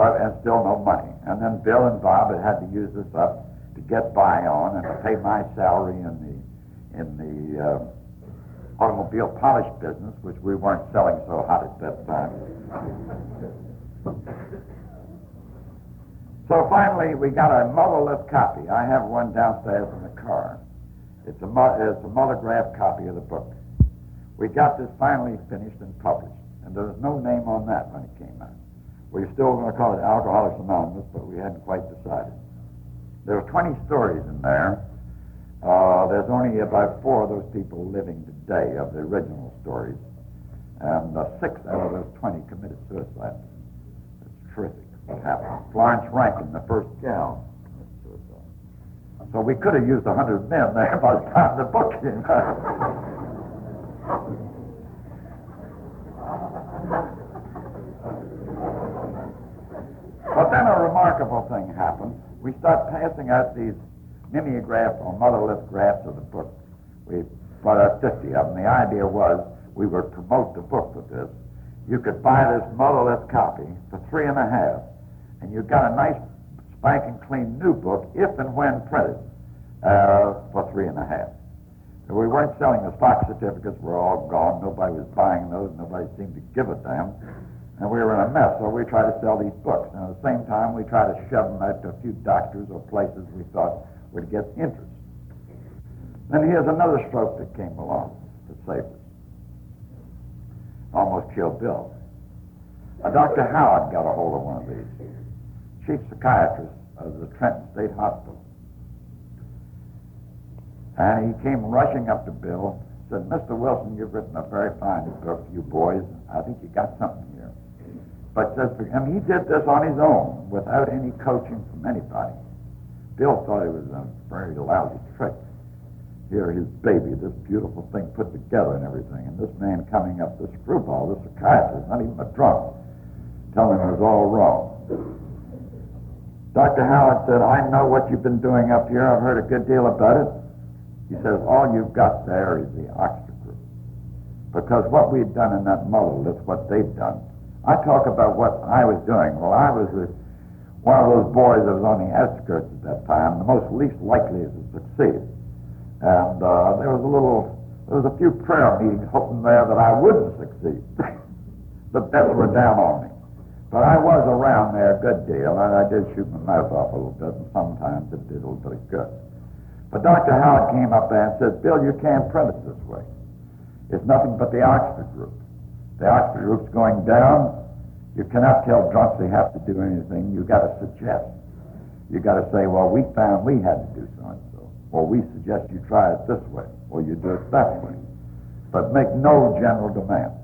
And still no money. And then Bill and Bob had to use this up to get by on and to pay my salary in the automobile polish business, which we weren't selling so hot at that time. So finally, we got a motherless copy. I have one downstairs in the car. It's a monographed copy of the book. We got this finally finished and published, and there was no name on that when it came out. We were still going to call it Alcoholics Anonymous, but we hadn't quite decided. There were 20 stories in there. There's only about 4 of those people living today of the original stories, and 6 out of those 20 committed suicide. That's terrific what happened. Florence Rankin, the first gal, committed suicide. So we could have used 100 men there by the time the book came out. But then a remarkable thing happened. We started passing out these mimeograph or motherless graphs of the book. We brought out 50 of them. The idea was we would promote the book with this. You could buy this motherless copy for $3.50, and you got a nice spanking clean new book if and when printed for $3.50. We weren't selling the stock certificates, were all gone. Nobody was buying those. Nobody seemed to give a damn. And we were in a mess, so we tried to sell these books. And at the same time, we tried to shove them out to a few doctors or places we thought would get interest. Then here's another stroke that came along that saved us. Almost killed Bill. Dr. Howard got a hold of one of these. Chief psychiatrist of the Trenton State Hospital. And he came rushing up to Bill, said, Mr. Wilson, you've written a very fine book, you boys. I think you got something here. But says for him, he did this on his own without any coaching from anybody. Bill thought it was a very lousy trick. Here, his baby, this beautiful thing put together and everything, and this man coming up, this screwball, this psychiatrist, not even a drunk, telling him it was all wrong. Dr. Howard said, I know what you've been doing up here. I've heard a good deal about it. He says, all you've got there is the Oxford group. Because what we'd done in that model is what they'd done. I talk about what I was doing. Well, I was one of those boys that was on the outskirts at that time, the most least likely to succeed. And there was a few prayer meetings hoping there that I wouldn't succeed. The bets were down on me. But I was around there a good deal, and I did shoot my mouth off a little bit, and sometimes it did a little bit of good. But Dr. Howard came up there and said, Bill, you can't print it this way. It's nothing but the Oxford group. The Oxford group's going down. You cannot tell drunks they have to do anything. You've got to suggest. You've got to say, well, we found we had to do so-and-so. Or we suggest you try it this way. Or you do it that way. But make no general demand.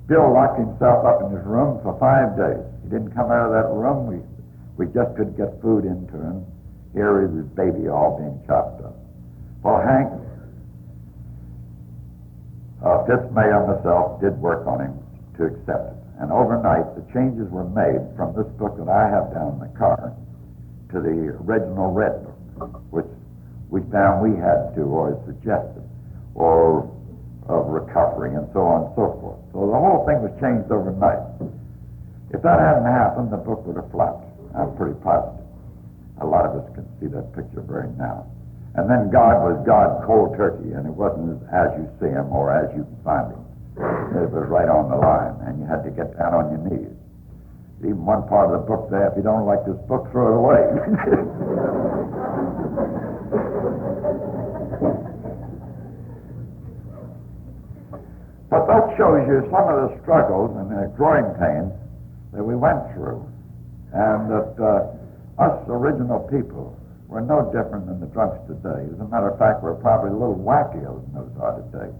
Bill locked himself up in his room for 5 days. He didn't come out of that room. We just couldn't get food into him. Here is his baby all being chopped up. Well, Hank, Fitzmay and myself did work on him to accept it. And overnight, the changes were made from this book that I have down in the car to the original Red Book, which we found we had to, or suggested, or of recovery, and so on and so forth. So the whole thing was changed overnight. If that hadn't happened, the book would have flopped. I'm pretty positive. A lot of us can see that picture very now. And then God was God cold turkey, and it wasn't as you see him or as you can find him. It was right on the line, and you had to get down on your knees. Even one part of the book there, if you don't like this book, throw it away. But that shows you some of the struggles and the growing pains that we went through, and that us original people were no different than the drunks today. As a matter of fact, we're probably a little wackier than those are today.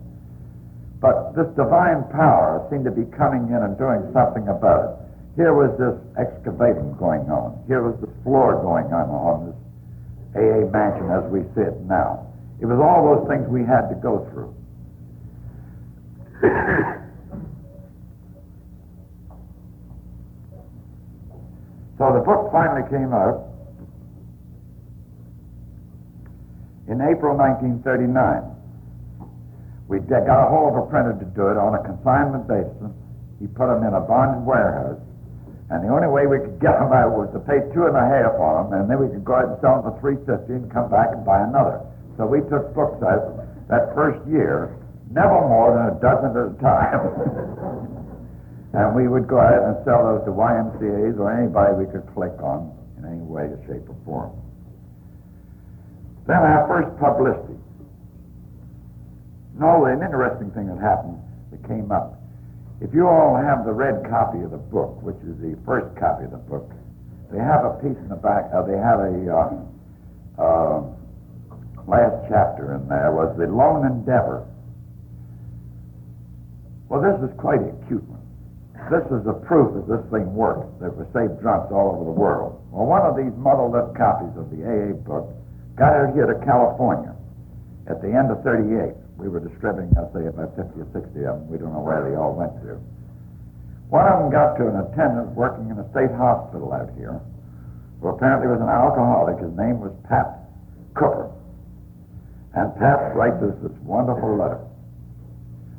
But this divine power seemed to be coming in and doing something about it. Here was this excavating going on. Here was this floor going on this AA mansion as we see it now. It was all those things we had to go through. So the book finally came out in April 1939. We got a hold of a printer to do it on a consignment basis. He put them in a bonded warehouse, and the only way we could get them out was to pay $2.50 on them, and then we could go out and sell them for $3.50 and come back and buy another. So we took books out that first year, never more than a dozen at a time. And we would go out and sell those to YMCAs or anybody we could click on in any way, shape, or form. Then our first publicity. No, an interesting thing that happened that came up. If you all have the red copy of the book, which is the first copy of the book, they have a piece in the back. They have a last chapter in there was the Lone Endeavor. Well, this is quite a cute one. This is the proof that this thing works, that we saved drunks all over the world. Well, one of these mother-left copies of the AA book got out here to California at the end of 38. We were distributing, I'd say, about 50 or 60 of them. We don't know where they all went to. One of them got to an attendant working in a state hospital out here, who apparently was an alcoholic. His name was Pat Cooper. And Pat writes us this wonderful letter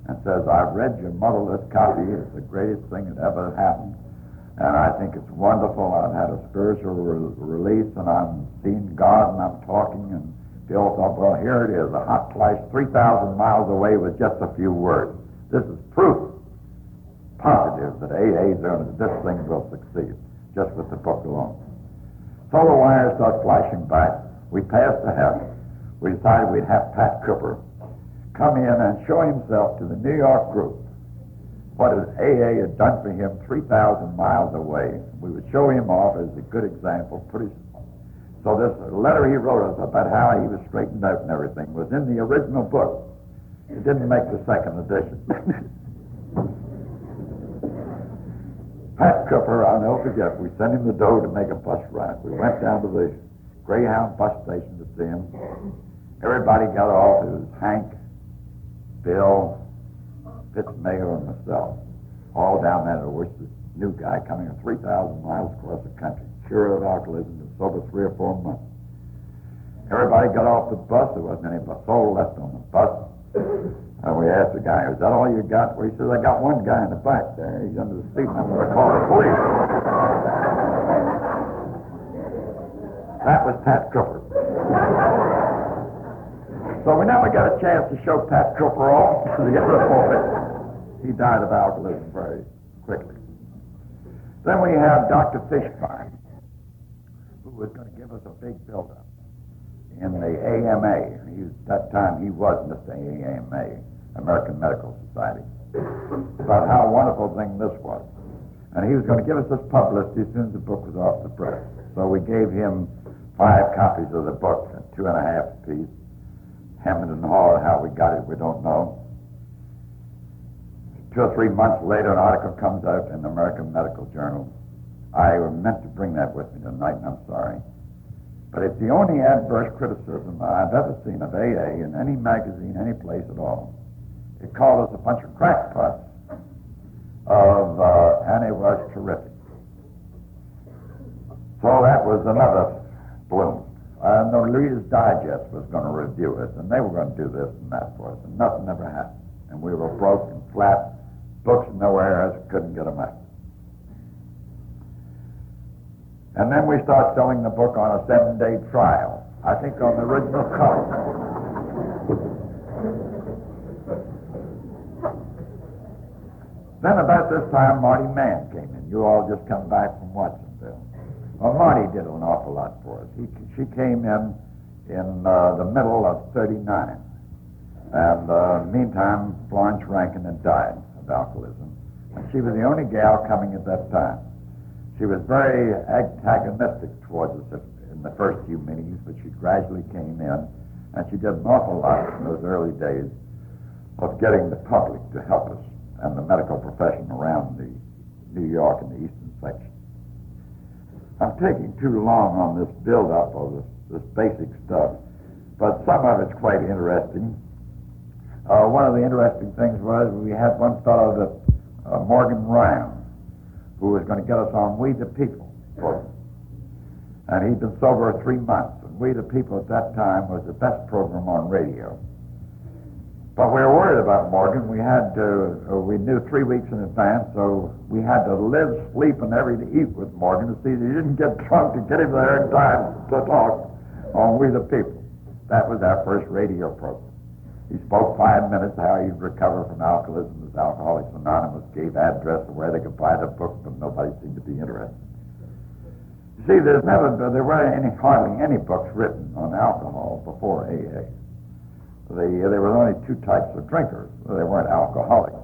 and says, I've read your motherless copy. It's the greatest thing that ever happened. And I think it's wonderful. I've had a spiritual release, and I'm seeing God, and I'm talking, and Bill thought, well, here it is, a hot flash 3,000 miles away with just a few words. This is proof positive that AA's that this thing will succeed, just with the book alone. So the wires start flashing back. We passed ahead. We decided we'd have Pat Cooper come in and show himself to the New York group what his AA had done for him 3,000 miles away. We would show him off as a good example. So this letter he wrote us about how he was straightened out and everything was in the original book. It didn't make the second edition. Pat Cooper, I'll never forget, we sent him the dough to make a bus ride. We went down to the Greyhound bus station to see him. Everybody got off. It was Hank, Bill, Fitzmayer, and myself, all down there. There was this new guy coming 3,000 miles across the country, cured of alcoholism, and sober 3 or 4 months. Everybody got off the bus. There wasn't any soul left on the bus. And we asked the guy, is that all you got? Well, he says, I got one guy in the back there. He's under the seat, and I'm going to call the police. That was Pat Cooper. So we never got a chance to show Pat Cooper off to the other boy. He died of alcoholism very quickly. Then we have Dr. Fishbein, who was going to give us a big build-up in the AMA. That time he was Mr. AMA, American Medical Society, about how wonderful a thing this was. And he was going to give us this publicity as soon as the book was off the press. So we gave him 5 copies of the book at 2.5 apiece. Hemming and hawing how we got it, we don't know. 2 or 3 months later, an article comes out in the American Medical Journal. I meant to bring that with me tonight, and I'm sorry. But it's the only adverse criticism I've ever seen of AA in any magazine, any place at all. It called us a bunch of crackpots, and it was terrific. So that was another bloom. And the Reader's Digest was going to review it, and they were going to do this and that for us, and nothing ever happened. And we were broke and flat, books nowhere else, couldn't get them out. And then we start selling the book on a 7-day trial, I think on the original cover. Then about this time, Marty Mann came in. You all just come back from Watsonville. Well, Marty did an awful lot for us. She came in the middle of 39. And meantime, Florence Rankin had died of alcoholism. And she was the only gal coming at that time. She was very antagonistic towards us in the first few meetings, but she gradually came in, and she did an awful lot in those early days of getting the public to help us and the medical profession around the New York and the eastern section. I'm taking too long on this build-up of this basic stuff, but some of it's quite interesting. One of the interesting things was we had one fellow that Morgan Ryan, who was going to get us on We the People program. And he'd been sober 3 months, and We the People at that time was the best program on radio. But we were worried about Morgan. We knew 3 weeks in advance, so we had to live, sleep, and everything to eat with Morgan to see that he didn't get drunk to get him there in time to talk on We the People. That was our first radio program. He spoke 5 minutes how he'd recover from alcoholism as Alcoholics Anonymous, gave address of where they could buy the book, but nobody seemed to be interested. You see, there weren't hardly any books written on alcohol before AA. There were only 2 types of drinkers. They weren't alcoholics.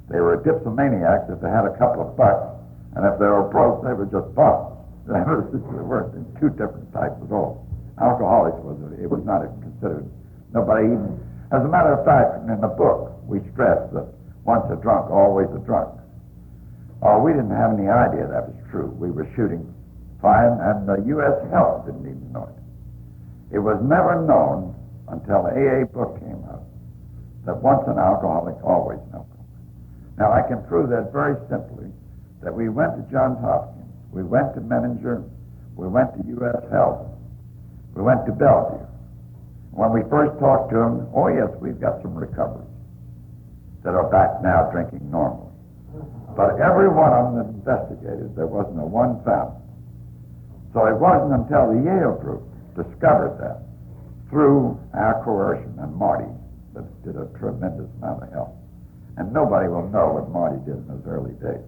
They were dipsomaniacs if they had a couple of bucks, and if they were broke, they were just bums. There weren't 2 different types at all. Alcoholics was not considered. Nobody even. As a matter of fact, in the book, we stressed that once a drunk, always a drunk. We didn't have any idea that was true. We were shooting fine, and the U.S. Health didn't even know it. It was never known until the AA book came out that once an alcoholic, always an alcoholic. Now, I can prove that very simply, that we went to Johns Hopkins, we went to Menninger, we went to U.S. Health, we went to Bellevue. When we first talked to them, oh yes, we've got some recoveries that are back now drinking normally. But every one of them that investigated, there wasn't a one found. So it wasn't until the Yale group discovered that through our coercion and Marty that did a tremendous amount of help. And nobody will know what Marty did in those early days.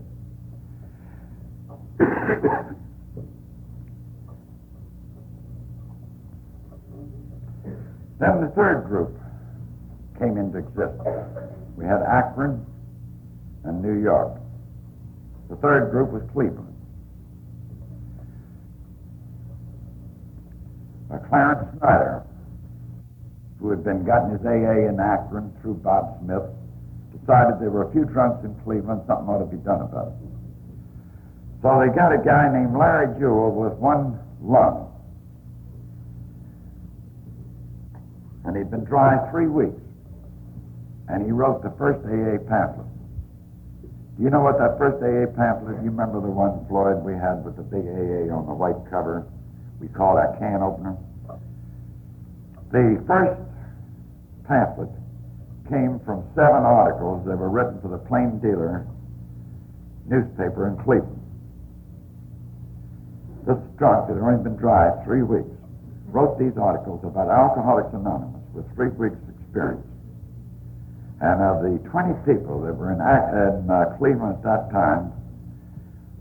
Then the third group came into existence. We had Akron and New York. The third group was Cleveland. Clarence Snyder, who had been gotten his AA in Akron through Bob Smith, decided there were a few drunks in Cleveland, something ought to be done about it. So they got a guy named Larry Jewell with one lung. And he'd been dry 3 weeks. And he wrote the first AA pamphlet. Do you know what that first AA pamphlet, you remember the one, Floyd, we had with the big AA on the white cover? We called our can opener. The first pamphlet came from 7 articles that were written for the Plain Dealer newspaper in Cleveland. This drunk that had only been dry 3 weeks wrote these articles about Alcoholics Anonymous with 3 weeks' experience. And of the 20 people that were in Cleveland at that time,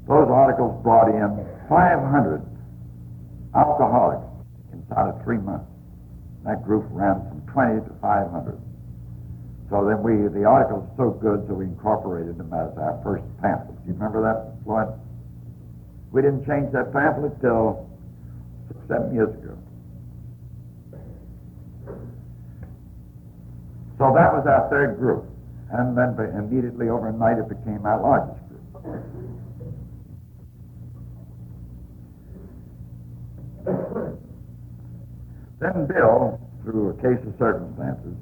those articles brought in 500 alcoholics inside of 3 months. That group ran from 20 to 500. So then the articles were so good, so we incorporated them as our first pamphlet. Do you remember that, Floyd? We didn't change that pamphlet till 7 years ago. So that was our third group. And then immediately overnight it became our largest group. Then Bill, through a case of circumstances,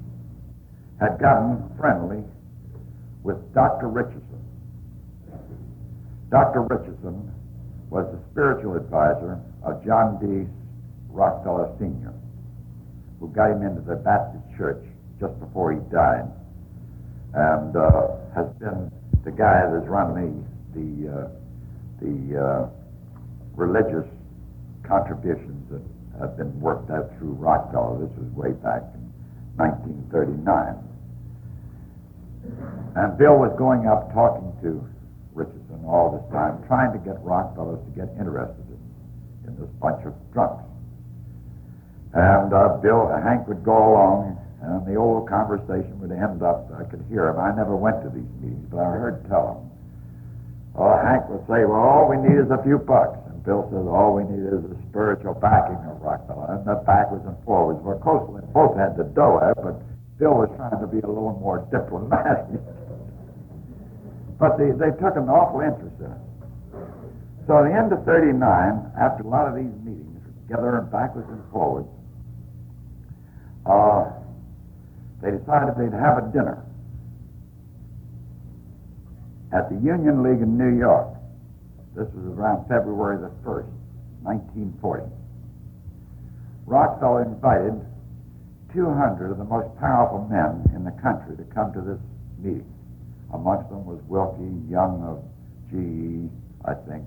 had gotten friendly with Dr. Richardson. Dr. Richardson was the spiritual advisor of John D. Rockefeller Sr., who got him into the Baptist Church just before he died, and has been the guy that's run the religious contributions that have been worked out through Rockefeller. This was way back in 1939. And Bill was going up talking to Richardson all this time, trying to get Rockefeller to get interested in this bunch of drunks. And Hank would go along, and the old conversation would end up, I could hear him. I never went to these meetings, but I heard tell him. Well, Hank would say, well, all we need is a few bucks. And Bill says, all we need is the spiritual backing of Rockefeller. And the backwards and forwards. Well, of course, they both had the dough out, but Bill was trying to be a little more diplomatic. But they took an awful interest in it. So at the end of 39, after a lot of these meetings, together and backwards and forwards, they decided they'd have a dinner at the Union League in New York. This was around February the 1st, 1940. Rockefeller invited 200 of the most powerful men in the country to come to this meeting. Amongst them was Wilkie, Young of GE, I think.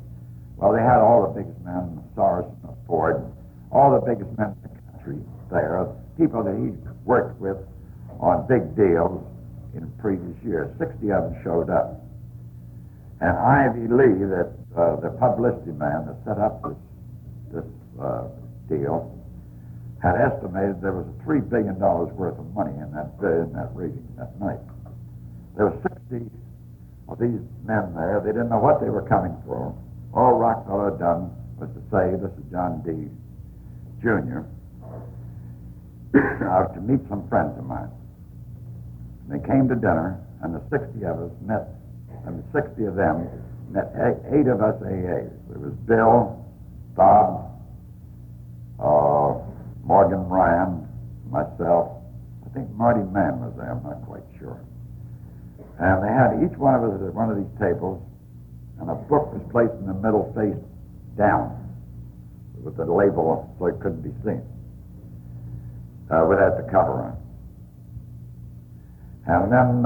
Well, they had all the biggest men, Sorensen of Ford, all the biggest men in the country there, people that he worked with on big deals in previous years. 60 of them showed up. And Ivy Lee, the publicity man that set up this deal, had estimated there was $3 billion worth of money in that reading that night. There were 60 of these men there. They didn't know what they were coming for. All Rockefeller had done was to say, "This is John D. Jr. I was to meet some friends of mine." And they came to dinner, and the 60 of us met, and the 60 of them met 8 of us AAs. There was Bill, Bob, Morgan Ryan, myself. I think Marty Mann was there, I'm not quite sure. And they had each one of us at one of these tables, and a book was placed in the middle face down with the label so it couldn't be seen, without the cover on. And then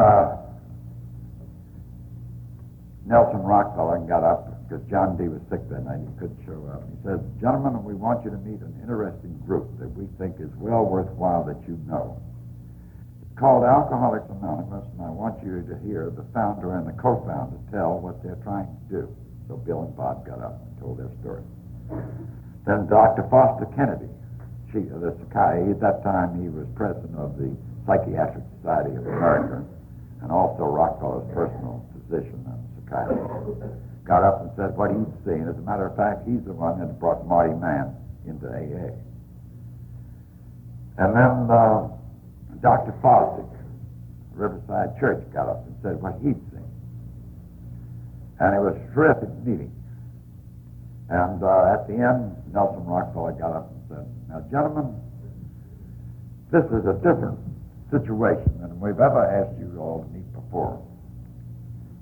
Nelson Rockefeller got up because John D. was sick that night. He couldn't show up. He said, "Gentlemen, we want you to meet an interesting group that we think is well worthwhile that you know. It's called Alcoholics Anonymous, and I want you to hear the founder and the co-founder tell what they're trying to do." So Bill and Bob got up and told their story. Then Dr. Foster Kennedy, the psychiatrist, at that time he was president of the Psychiatric Society of America, and also Rockefeller's personal physician and psychiatrist, got up and said what he'd seen. As a matter of fact, he's the one that brought Marty Mann into AA. And then Dr. Fosdick, Riverside Church, got up and said what he'd seen. And it was a terrific meeting. And at the end, Nelson Rockefeller got up and said, "Now, gentlemen, this is a different situation than we've ever asked you all to meet before.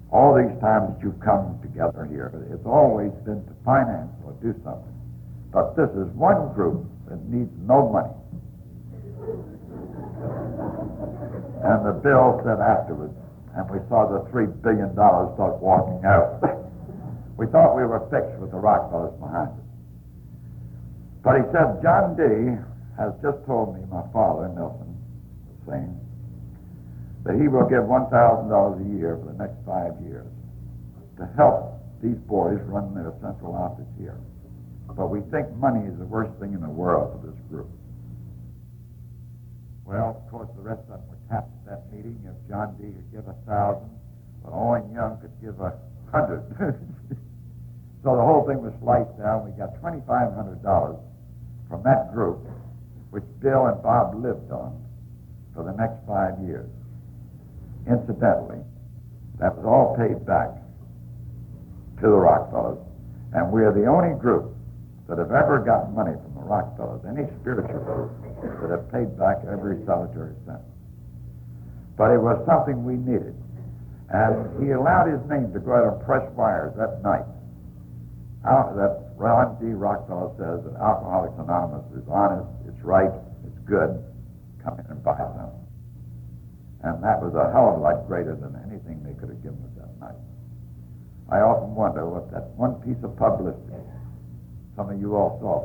All these times that you've come together here, it's always been to finance or do something. But this is one group that needs no money." And the bill said afterwards, and we saw the $3 billion start walking out. We thought we were fixed with the Rockefellers behind us. But he said, "John D. has just told me, my father, Nelson, was saying, that he will give $1,000 a year for the next 5 years to help these boys run their central office here. But we think money is the worst thing in the world for this group." Well, of course, the rest of them were tapped at that meeting. If John D. could give 1,000, but Owen Young could give 100. So the whole thing was sliced down. We got $2,500 from that group, which Bill and Bob lived on for the next 5 years. Incidentally, that was all paid back to the Rockefellers, and we are the only group that have ever gotten money from the Rockefellers, any spiritual group, that have paid back every solitary cent. But it was something we needed, and he allowed his name to go out on press wires that night. That Ron D. Rockefeller says that Alcoholics Anonymous is honest, it's right, it's good, come in and buy some. And that was a hell of a lot greater than anything they could have given us that night. I often wonder what that one piece of publicity, some of you all saw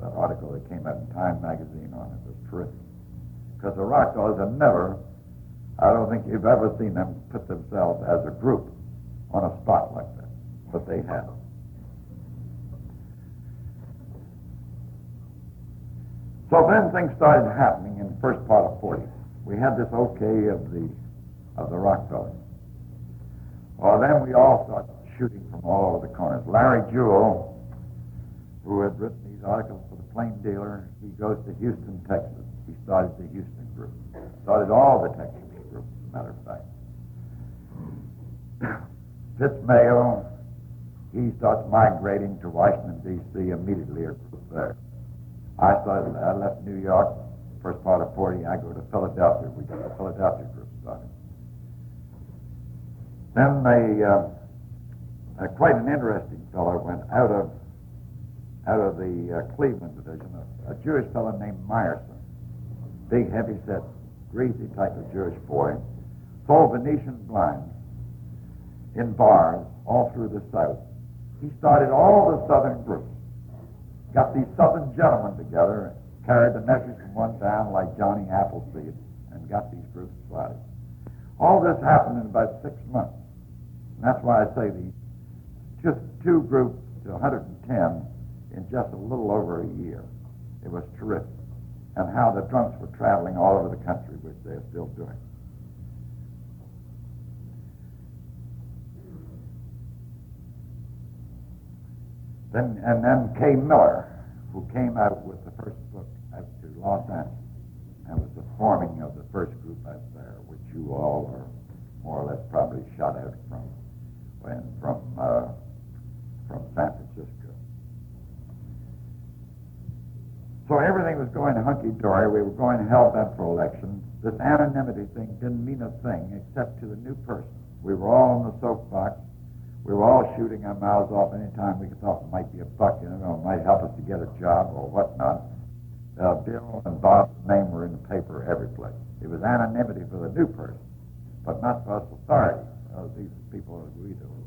that article that came out in Time magazine on it, was terrific. Because the Rockefellers have never, I don't think you've ever seen them put themselves as a group on a spot like that, but they have. So then things started happening in the first part of 40. We had this okay of the Rockefellers. Well, then we all started shooting from all over the corners. Larry Jewell, who had written these articles for the Plain Dealer, he goes to Houston, Texas. He started the Houston group. Started all the Texas groups, as a matter of fact. Fitz Mayo, he starts migrating to Washington, D.C., immediately a group there. I left New York, first part of 40, I go to Philadelphia. We got the Philadelphia group started. Then quite an interesting fellow went out of the Cleveland division, a Jewish fellow named Meyerson, big, heavy-set, greasy type of Jewish boy, sold Venetian blinds in bars all through the South. He started all the Southern groups, got these Southern gentlemen together, carried the message from one town like Johnny Appleseed, and got these groups started. All this happened in about 6 months. And that's why I say these just 2 groups to 110 in just a little over a year. It was terrific. And how the drunks were traveling all over the country, which they're still doing. Then Kay Miller, who came out with the first book out to Los Angeles, and was the forming of the first group out there, which you all are more or less probably shot out from San Francisco. So everything was going hunky-dory. We were going hell-bent for elections. This anonymity thing didn't mean a thing except to the new person. We were all in the soapbox. We were all shooting our mouths off any time we thought it might be a buck, it might help us to get a job or whatnot. Bill and Bob's name were in the paper every place. It was anonymity for the new person, but not for us authorities. These people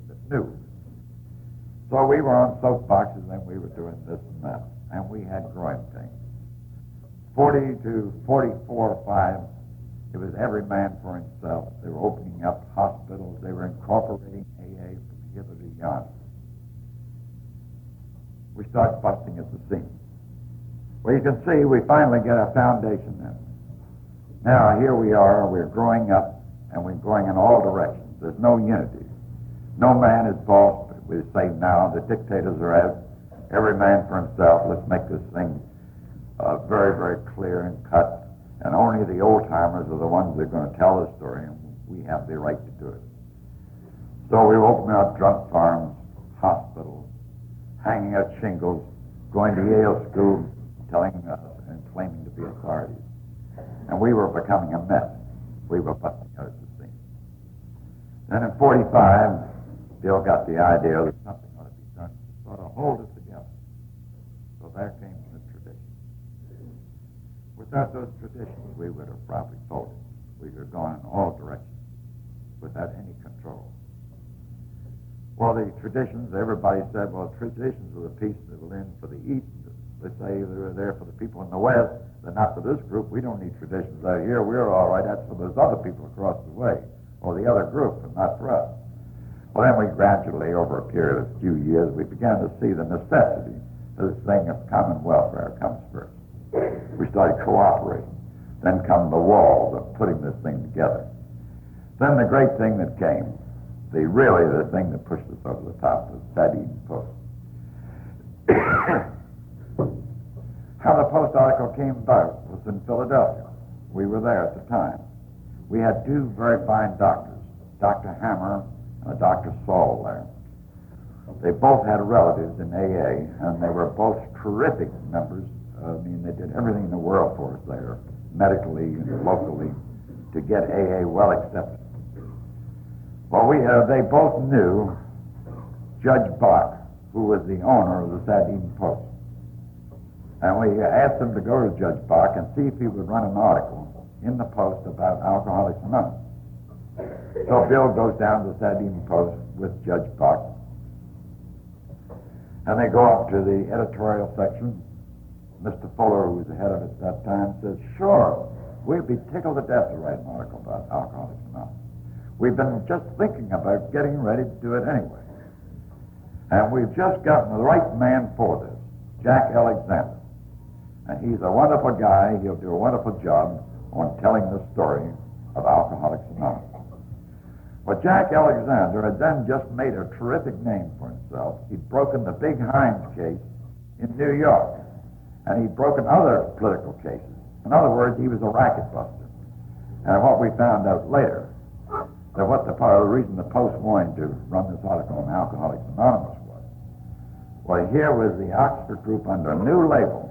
that knew. So we were on soapboxes and we were doing this and that. And we had growing pains. 40 to 44 or 5, it was every man for himself. They were opening up hospitals. They were incorporating AA from hither to yonder. We start busting at the seams. Well, you can see we finally get a foundation then. Now, here we are. We're growing up, and we're going in all directions. There's no unity. No man is boss. We say now the dictators are out. Every man for himself. Let's make this thing very, very clear and cut. And only the old-timers are the ones that are going to tell the story, and we have the right to do it. So we open up drunk farms, hospitals, hanging out shingles, going to Yale School, telling us and claiming to be authorities. And we were becoming a mess. We were busting out at the seams. Then in 45, Bill got the idea that something ought to be done to sort of hold us together. So there came the tradition. Without those traditions, we would have probably folded. We would have gone in all directions without any control. Well, the traditions, everybody said, well, traditions are the peace that will end for the East. They say they're there for the people in the West. They're not for this group. We don't need traditions out here. We're all right. That's for those other people across the way, or the other group, but not for us. Well, then we gradually, over a period of a few years, we began to see the necessity of this thing of common welfare comes first. We started cooperating. Then come the walls of putting this thing together. Then the great thing that came, the thing that pushed us over the top was that Eden Post. How the Post article came about was in Philadelphia. We were there at the time. We had 2 very fine doctors, Dr. Hammer and Dr. Saul there. They both had relatives in AA, and they were both terrific members. They did everything in the world for us there, medically and locally, to get AA well accepted. Well, they both knew Judge Bach, who was the owner of the Eden Post. And we asked him to go to Judge Bach and see if he would run an article in the Post about Alcoholics Anonymous. So Bill goes down to the Eden Post with Judge Bach. And they go up to the editorial section. Mr. Fuller, who was the head of it at that time, says, sure, we'd be tickled to death to write an article about Alcoholics Anonymous. We've been just thinking about getting ready to do it anyway. And we've just gotten the right man for this, Jack Alexander. And he's a wonderful guy. He'll do a wonderful job on telling the story of Alcoholics Anonymous. Well, Jack Alexander had then just made a terrific name for himself. He'd broken the Big Hines case in New York, and he'd broken other political cases. In other words, he was a racket buster. And what we found out later, that what the reason the Post wanted to run this article on Alcoholics Anonymous was, Well, here was the Oxford group under a new label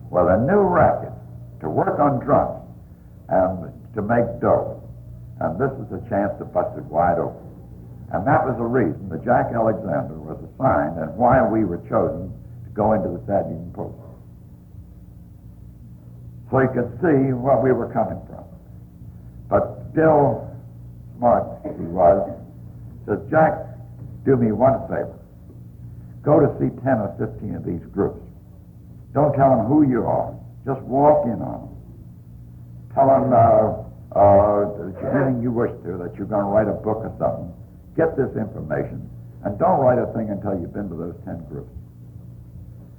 with a new racket to work on drums and to make dough. And this is the chance to bust it wide open. And that was the reason that Jack Alexander was assigned and why we were chosen to go into the Saturday Evening Post. So you could see where we were coming from. But Bill, smart as he was, says, Jack, do me one favor. Go to see 10 or 15 of these groups. Don't tell them who you are. Just walk in on them. Tell them anything you wish to, that you're going to write a book or something. Get this information, and don't write a thing until you've been to those 10 groups.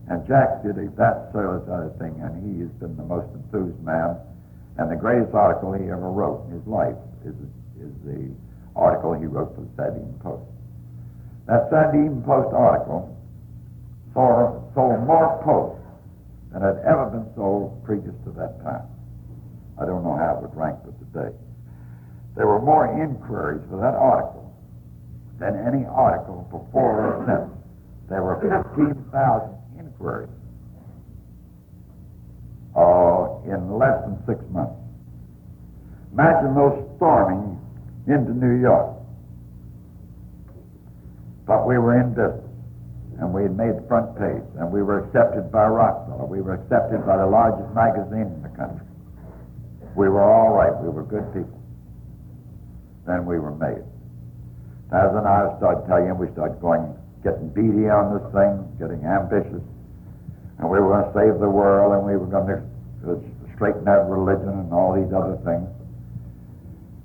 And Jack did that sort of thing, and he has been the most enthused man. And the greatest article he ever wrote in his life is the article he wrote for the Saturday Evening Post. That Saturday Evening Post article sold more posts than had ever been sold previous to that time. I don't know how it would rank for today. There were more inquiries for that article than any article before or since. There were 15,000 inquiries in less than 6 months. Imagine those storming into New York. But we were in business, and we had made the front page, and we were accepted by Rockefeller. We were accepted by the largest magazine in the country. We were all right. We were good people. Then we were made. As and I started telling you, we started getting beady on this thing, getting ambitious, and we were going to save the world, and we were going to straighten out religion and all these other things.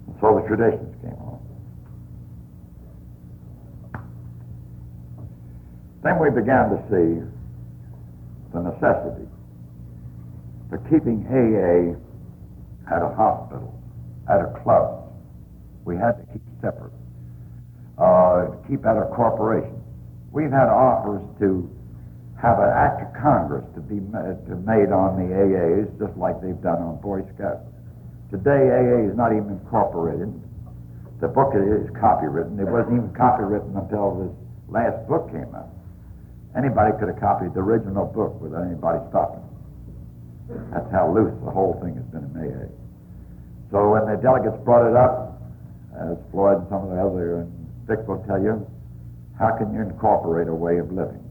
And so the traditions came along. Then we began to see the necessity for keeping AA at a hospital, at a club. We had to keep separate. Keep at a corporation. We've had offers to have an act of Congress to be made on the AAs, just like they've done on Boy Scouts. Today, AA is not even incorporated. The book is copywritten. It wasn't even copywritten until this last book came out. Anybody could have copied the original book without anybody stopping. That's how loose the whole thing has been in AA. So when the delegates brought it up, as Floyd and some of the other, and Vic will tell you, how can you incorporate a way of living?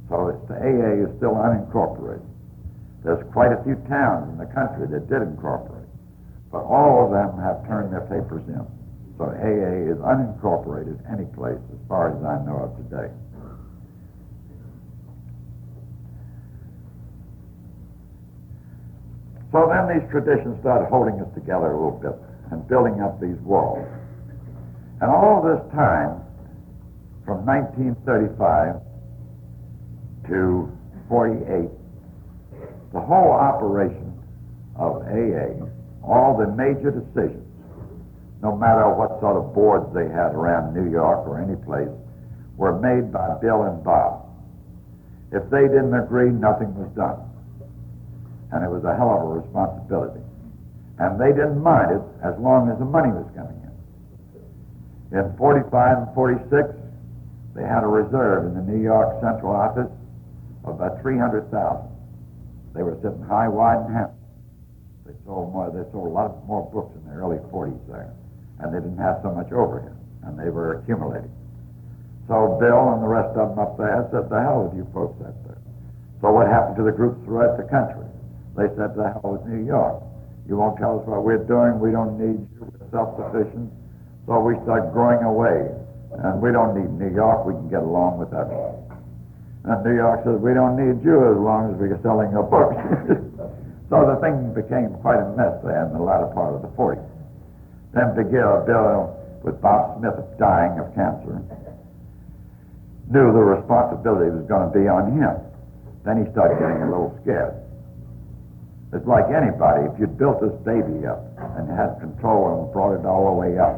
So the AA is still unincorporated. There's quite a few towns in the country that did incorporate, but all of them have turned their papers in. So AA is unincorporated any place as far as I know of today. So then these traditions started holding us together a little bit and building up these walls. And all this time, from 1935 to 48, the whole operation of AA, all the major decisions, no matter what sort of boards they had around New York or any place, were made by Bill and Bob. If they didn't agree, nothing was done. And it was a hell of a responsibility. And they didn't mind it as long as the money was coming in. In 45 and 46, they had a reserve in the New York Central Office of about 300,000. They were sitting high, wide, and handsome. They sold a lot more books in the early 40s there, and they didn't have so much overhead, and they were accumulating. So Bill and the rest of them up there said, "The hell with you folks up there." So what happened to the groups throughout the country? They said, "The hell with New York. You won't tell us what we're doing. We don't need you. We're self-sufficient." So we start growing away, and we don't need New York. We can get along with that. And New York says, "We don't need you as long as we're selling your books." So the thing became quite a mess there in the latter part of the 40s. Then Bill, with Bob Smith dying of cancer, knew the responsibility was going to be on him. Then he started getting a little scared. It's like anybody, if you'd built this baby up and had control and brought it all the way up,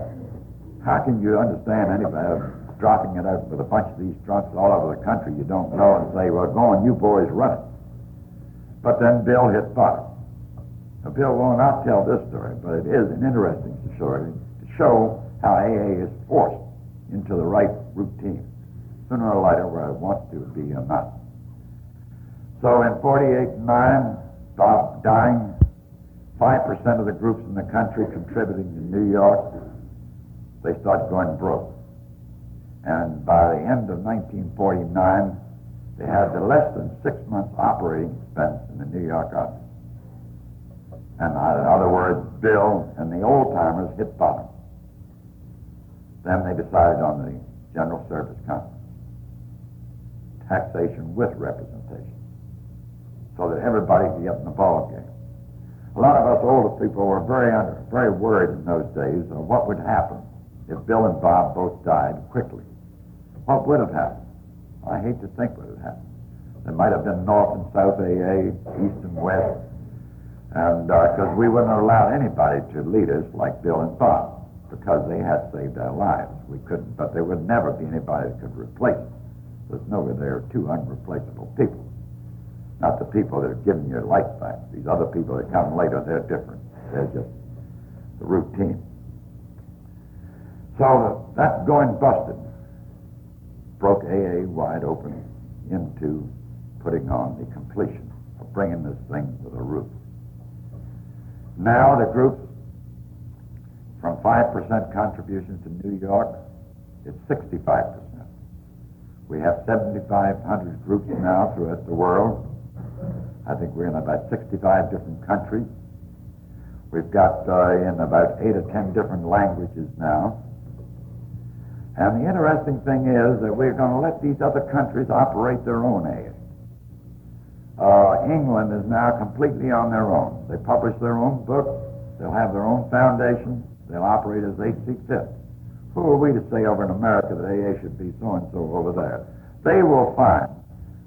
how can you understand anybody dropping it out with a bunch of these drunks all over the country you don't know and say, "Well, go on, you boys run it." But then Bill hit bottom. Now, Bill will not tell this story, but it is an interesting story to show how AA is forced into the right routine. sooner or later, whether it wants to be or not. So in 48 and 9, Bob dying, 5% of the groups in the country contributing to New York, they start going broke. And by the end of 1949, they had less than 6 months operating expense in the New York office. And in other words, Bill and the old-timers hit bottom. Then they decided on the General Service Conference, taxation with representation, so that everybody could get in the ball game. A lot of us older people were very worried in those days of what would happen if Bill and Bob both died quickly. What would have happened? I hate to think what would have happened. There might have been North and South AA, East and West, and because we wouldn't have allowed anybody to lead us like Bill and Bob, because they had saved our lives. We couldn't, but there would never be anybody that could replace them. There's no way there are two unreplaceable people. Not the people that are giving your life back. These other people that come later, they're different. They're just the routine. So that going busted broke AA wide open into putting on the completion of bringing this thing to the roof. Now the groups from 5% contributions to New York, it's 65%. We have 7,500 groups now throughout the world. I think we're in about 65 different countries. We've got in about 8 or 10 different languages now. And the interesting thing is that we're going to let these other countries operate their own AA. England is now completely on their own. They publish their own books. They'll have their own foundation. They'll operate as they see fit. Who are we to say over in America that AA should be so-and-so over there? They will find.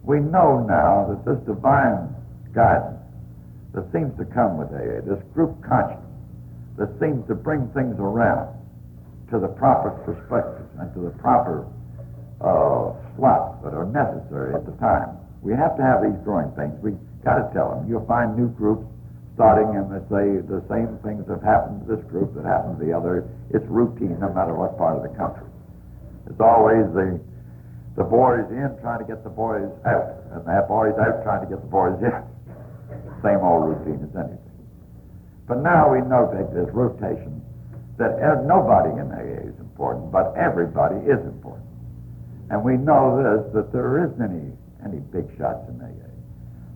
We know now that this divine guidance that seems to come with AA, this group conscience that seems to bring things around to the proper perspective and to the proper slots that are necessary at the time. We have to have these growing things. We got to tell them. You'll find new groups starting and they say the same things have happened to this group that happened to the other. It's routine no matter what part of the country. It's always the boys in trying to get the boys out, and the boys out trying to get the boys in. Same old routine as anything. But now we know that there's rotation, that nobody in AA is important, but everybody is important. And we know this, that there isn't any big shots in AA.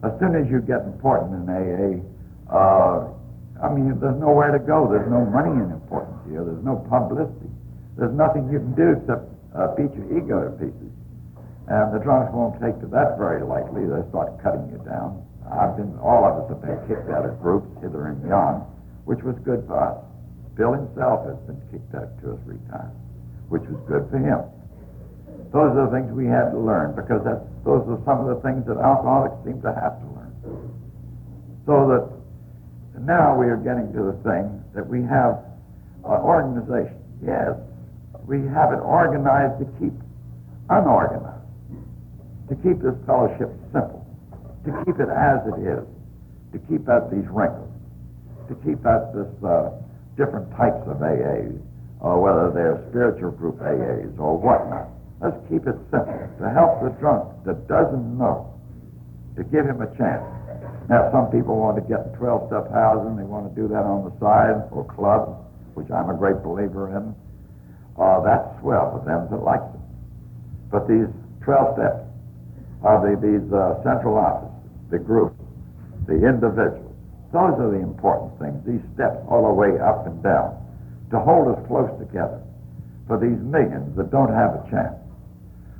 As soon as you get important in AA, there's nowhere to go. There's no money in importance here. There's no publicity. There's nothing you can do except beat your ego to pieces. And the drunks won't take to that very lightly. They start cutting you down. All of us have been kicked out of groups hither and yon, which was good for us. Bill himself has been kicked out 2 or 3 times, which was good for him. Those are the things we had to learn, because those are some of the things that alcoholics seem to have to learn. So that now we are getting to the thing that we have an organization. Yes, we have it organized to keep unorganized, to keep this fellowship simple, to keep it as it is, to keep out these wrinkles, to keep out this different types of AAs, or whether they're spiritual group AAs or whatnot. Let's keep it simple, to help the drunk that doesn't know, to give him a chance. Now, some people want to get 12-step housing. They want to do that on the side, or club, which I'm a great believer in. That's swell for them that likes it. But these 12 steps are these central offices, the groups, the individuals. Those are the important things, these steps all the way up and down, to hold us close together for these millions that don't have a chance.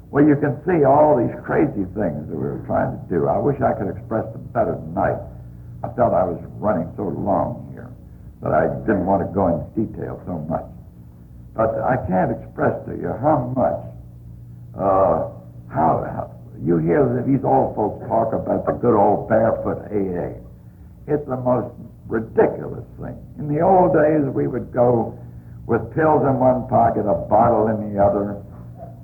Well, you can see all these crazy things that we were trying to do. I wish I could express them better tonight. I felt I was running so long here that I didn't want to go into detail so much. But I can't express to you how much, how you hear these old folks talk about the good old barefoot AA. It's the most ridiculous thing. In the old days, we would go with pills in one pocket, a bottle in the other,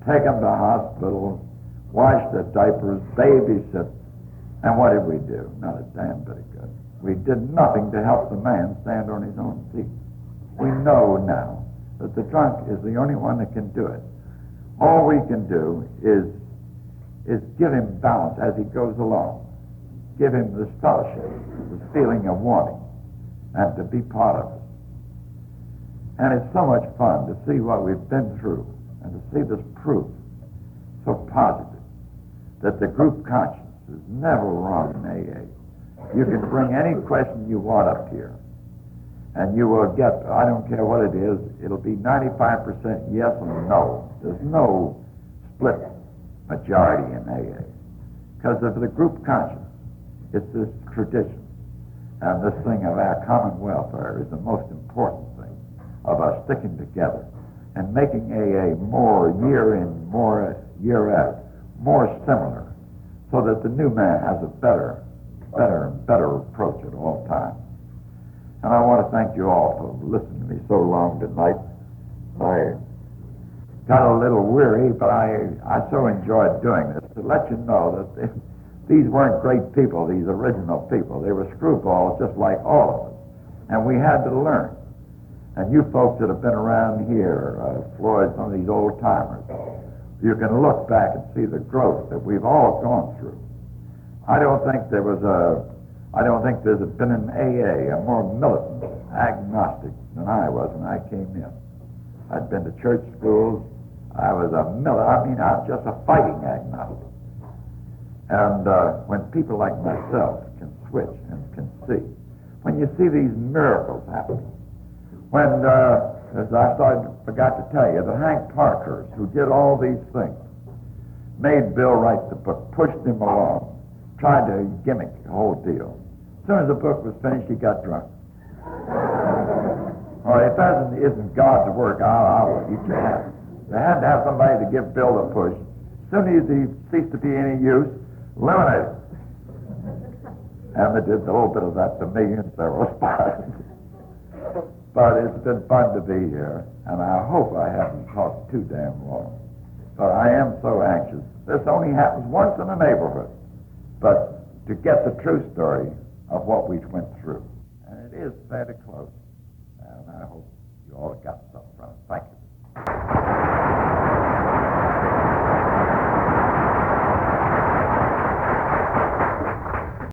take them to hospital, wash their diapers, babysit, and what did we do? Not a damn bit of good. We did nothing to help the man stand on his own feet. We know now that the drunk is the only one that can do it. All we can do is give him balance as he goes along. Give him this fellowship, this feeling of wanting, and to be part of it. And it's so much fun to see what we've been through and to see this proof so positive that the group conscience is never wrong in AA. You can bring any question you want up here, and you will get, I don't care what it is, it'll be 95% yes and no. There's no split majority in AA. Because of the group conscience, it's this tradition. And this thing of our common welfare is the most important thing of us sticking together and making AA more year in, more year out, more similar, so that the new man has a better approach at all times. And I want to thank you all for listening to me so long tonight. I got a little weary, but I so enjoyed doing this, to let you know that these weren't great people, these original people. They were screwballs just like all of us. And we had to learn. And you folks that have been around here, Floyd, some of these old timers, you can look back and see the growth that we've all gone through. I don't think there's been an AA, a more militant agnostic than I was when I came in. I'd been to church schools. I was I'm just a fighting agnostic. And when people like myself can switch and can see, when you see these miracles happening, when, as I forgot to tell you, the Hank Parkers, who did all these things, made Bill write the book, pushed him along, tried to gimmick the whole deal. As soon as the book was finished, he got drunk. Well, if that isn't God's work, I'll eat your hat. They had to have somebody to give Bill the push. As soon as he ceased to be any use, eliminate it. And they did a little bit of that to me in several spots. But it's been fun to be here, and I hope I haven't talked too damn long. But I am so anxious. This only happens once in a neighborhood. But to get the true story of what we went through. And it is fairly close. And I hope you all got something from it. Thank you.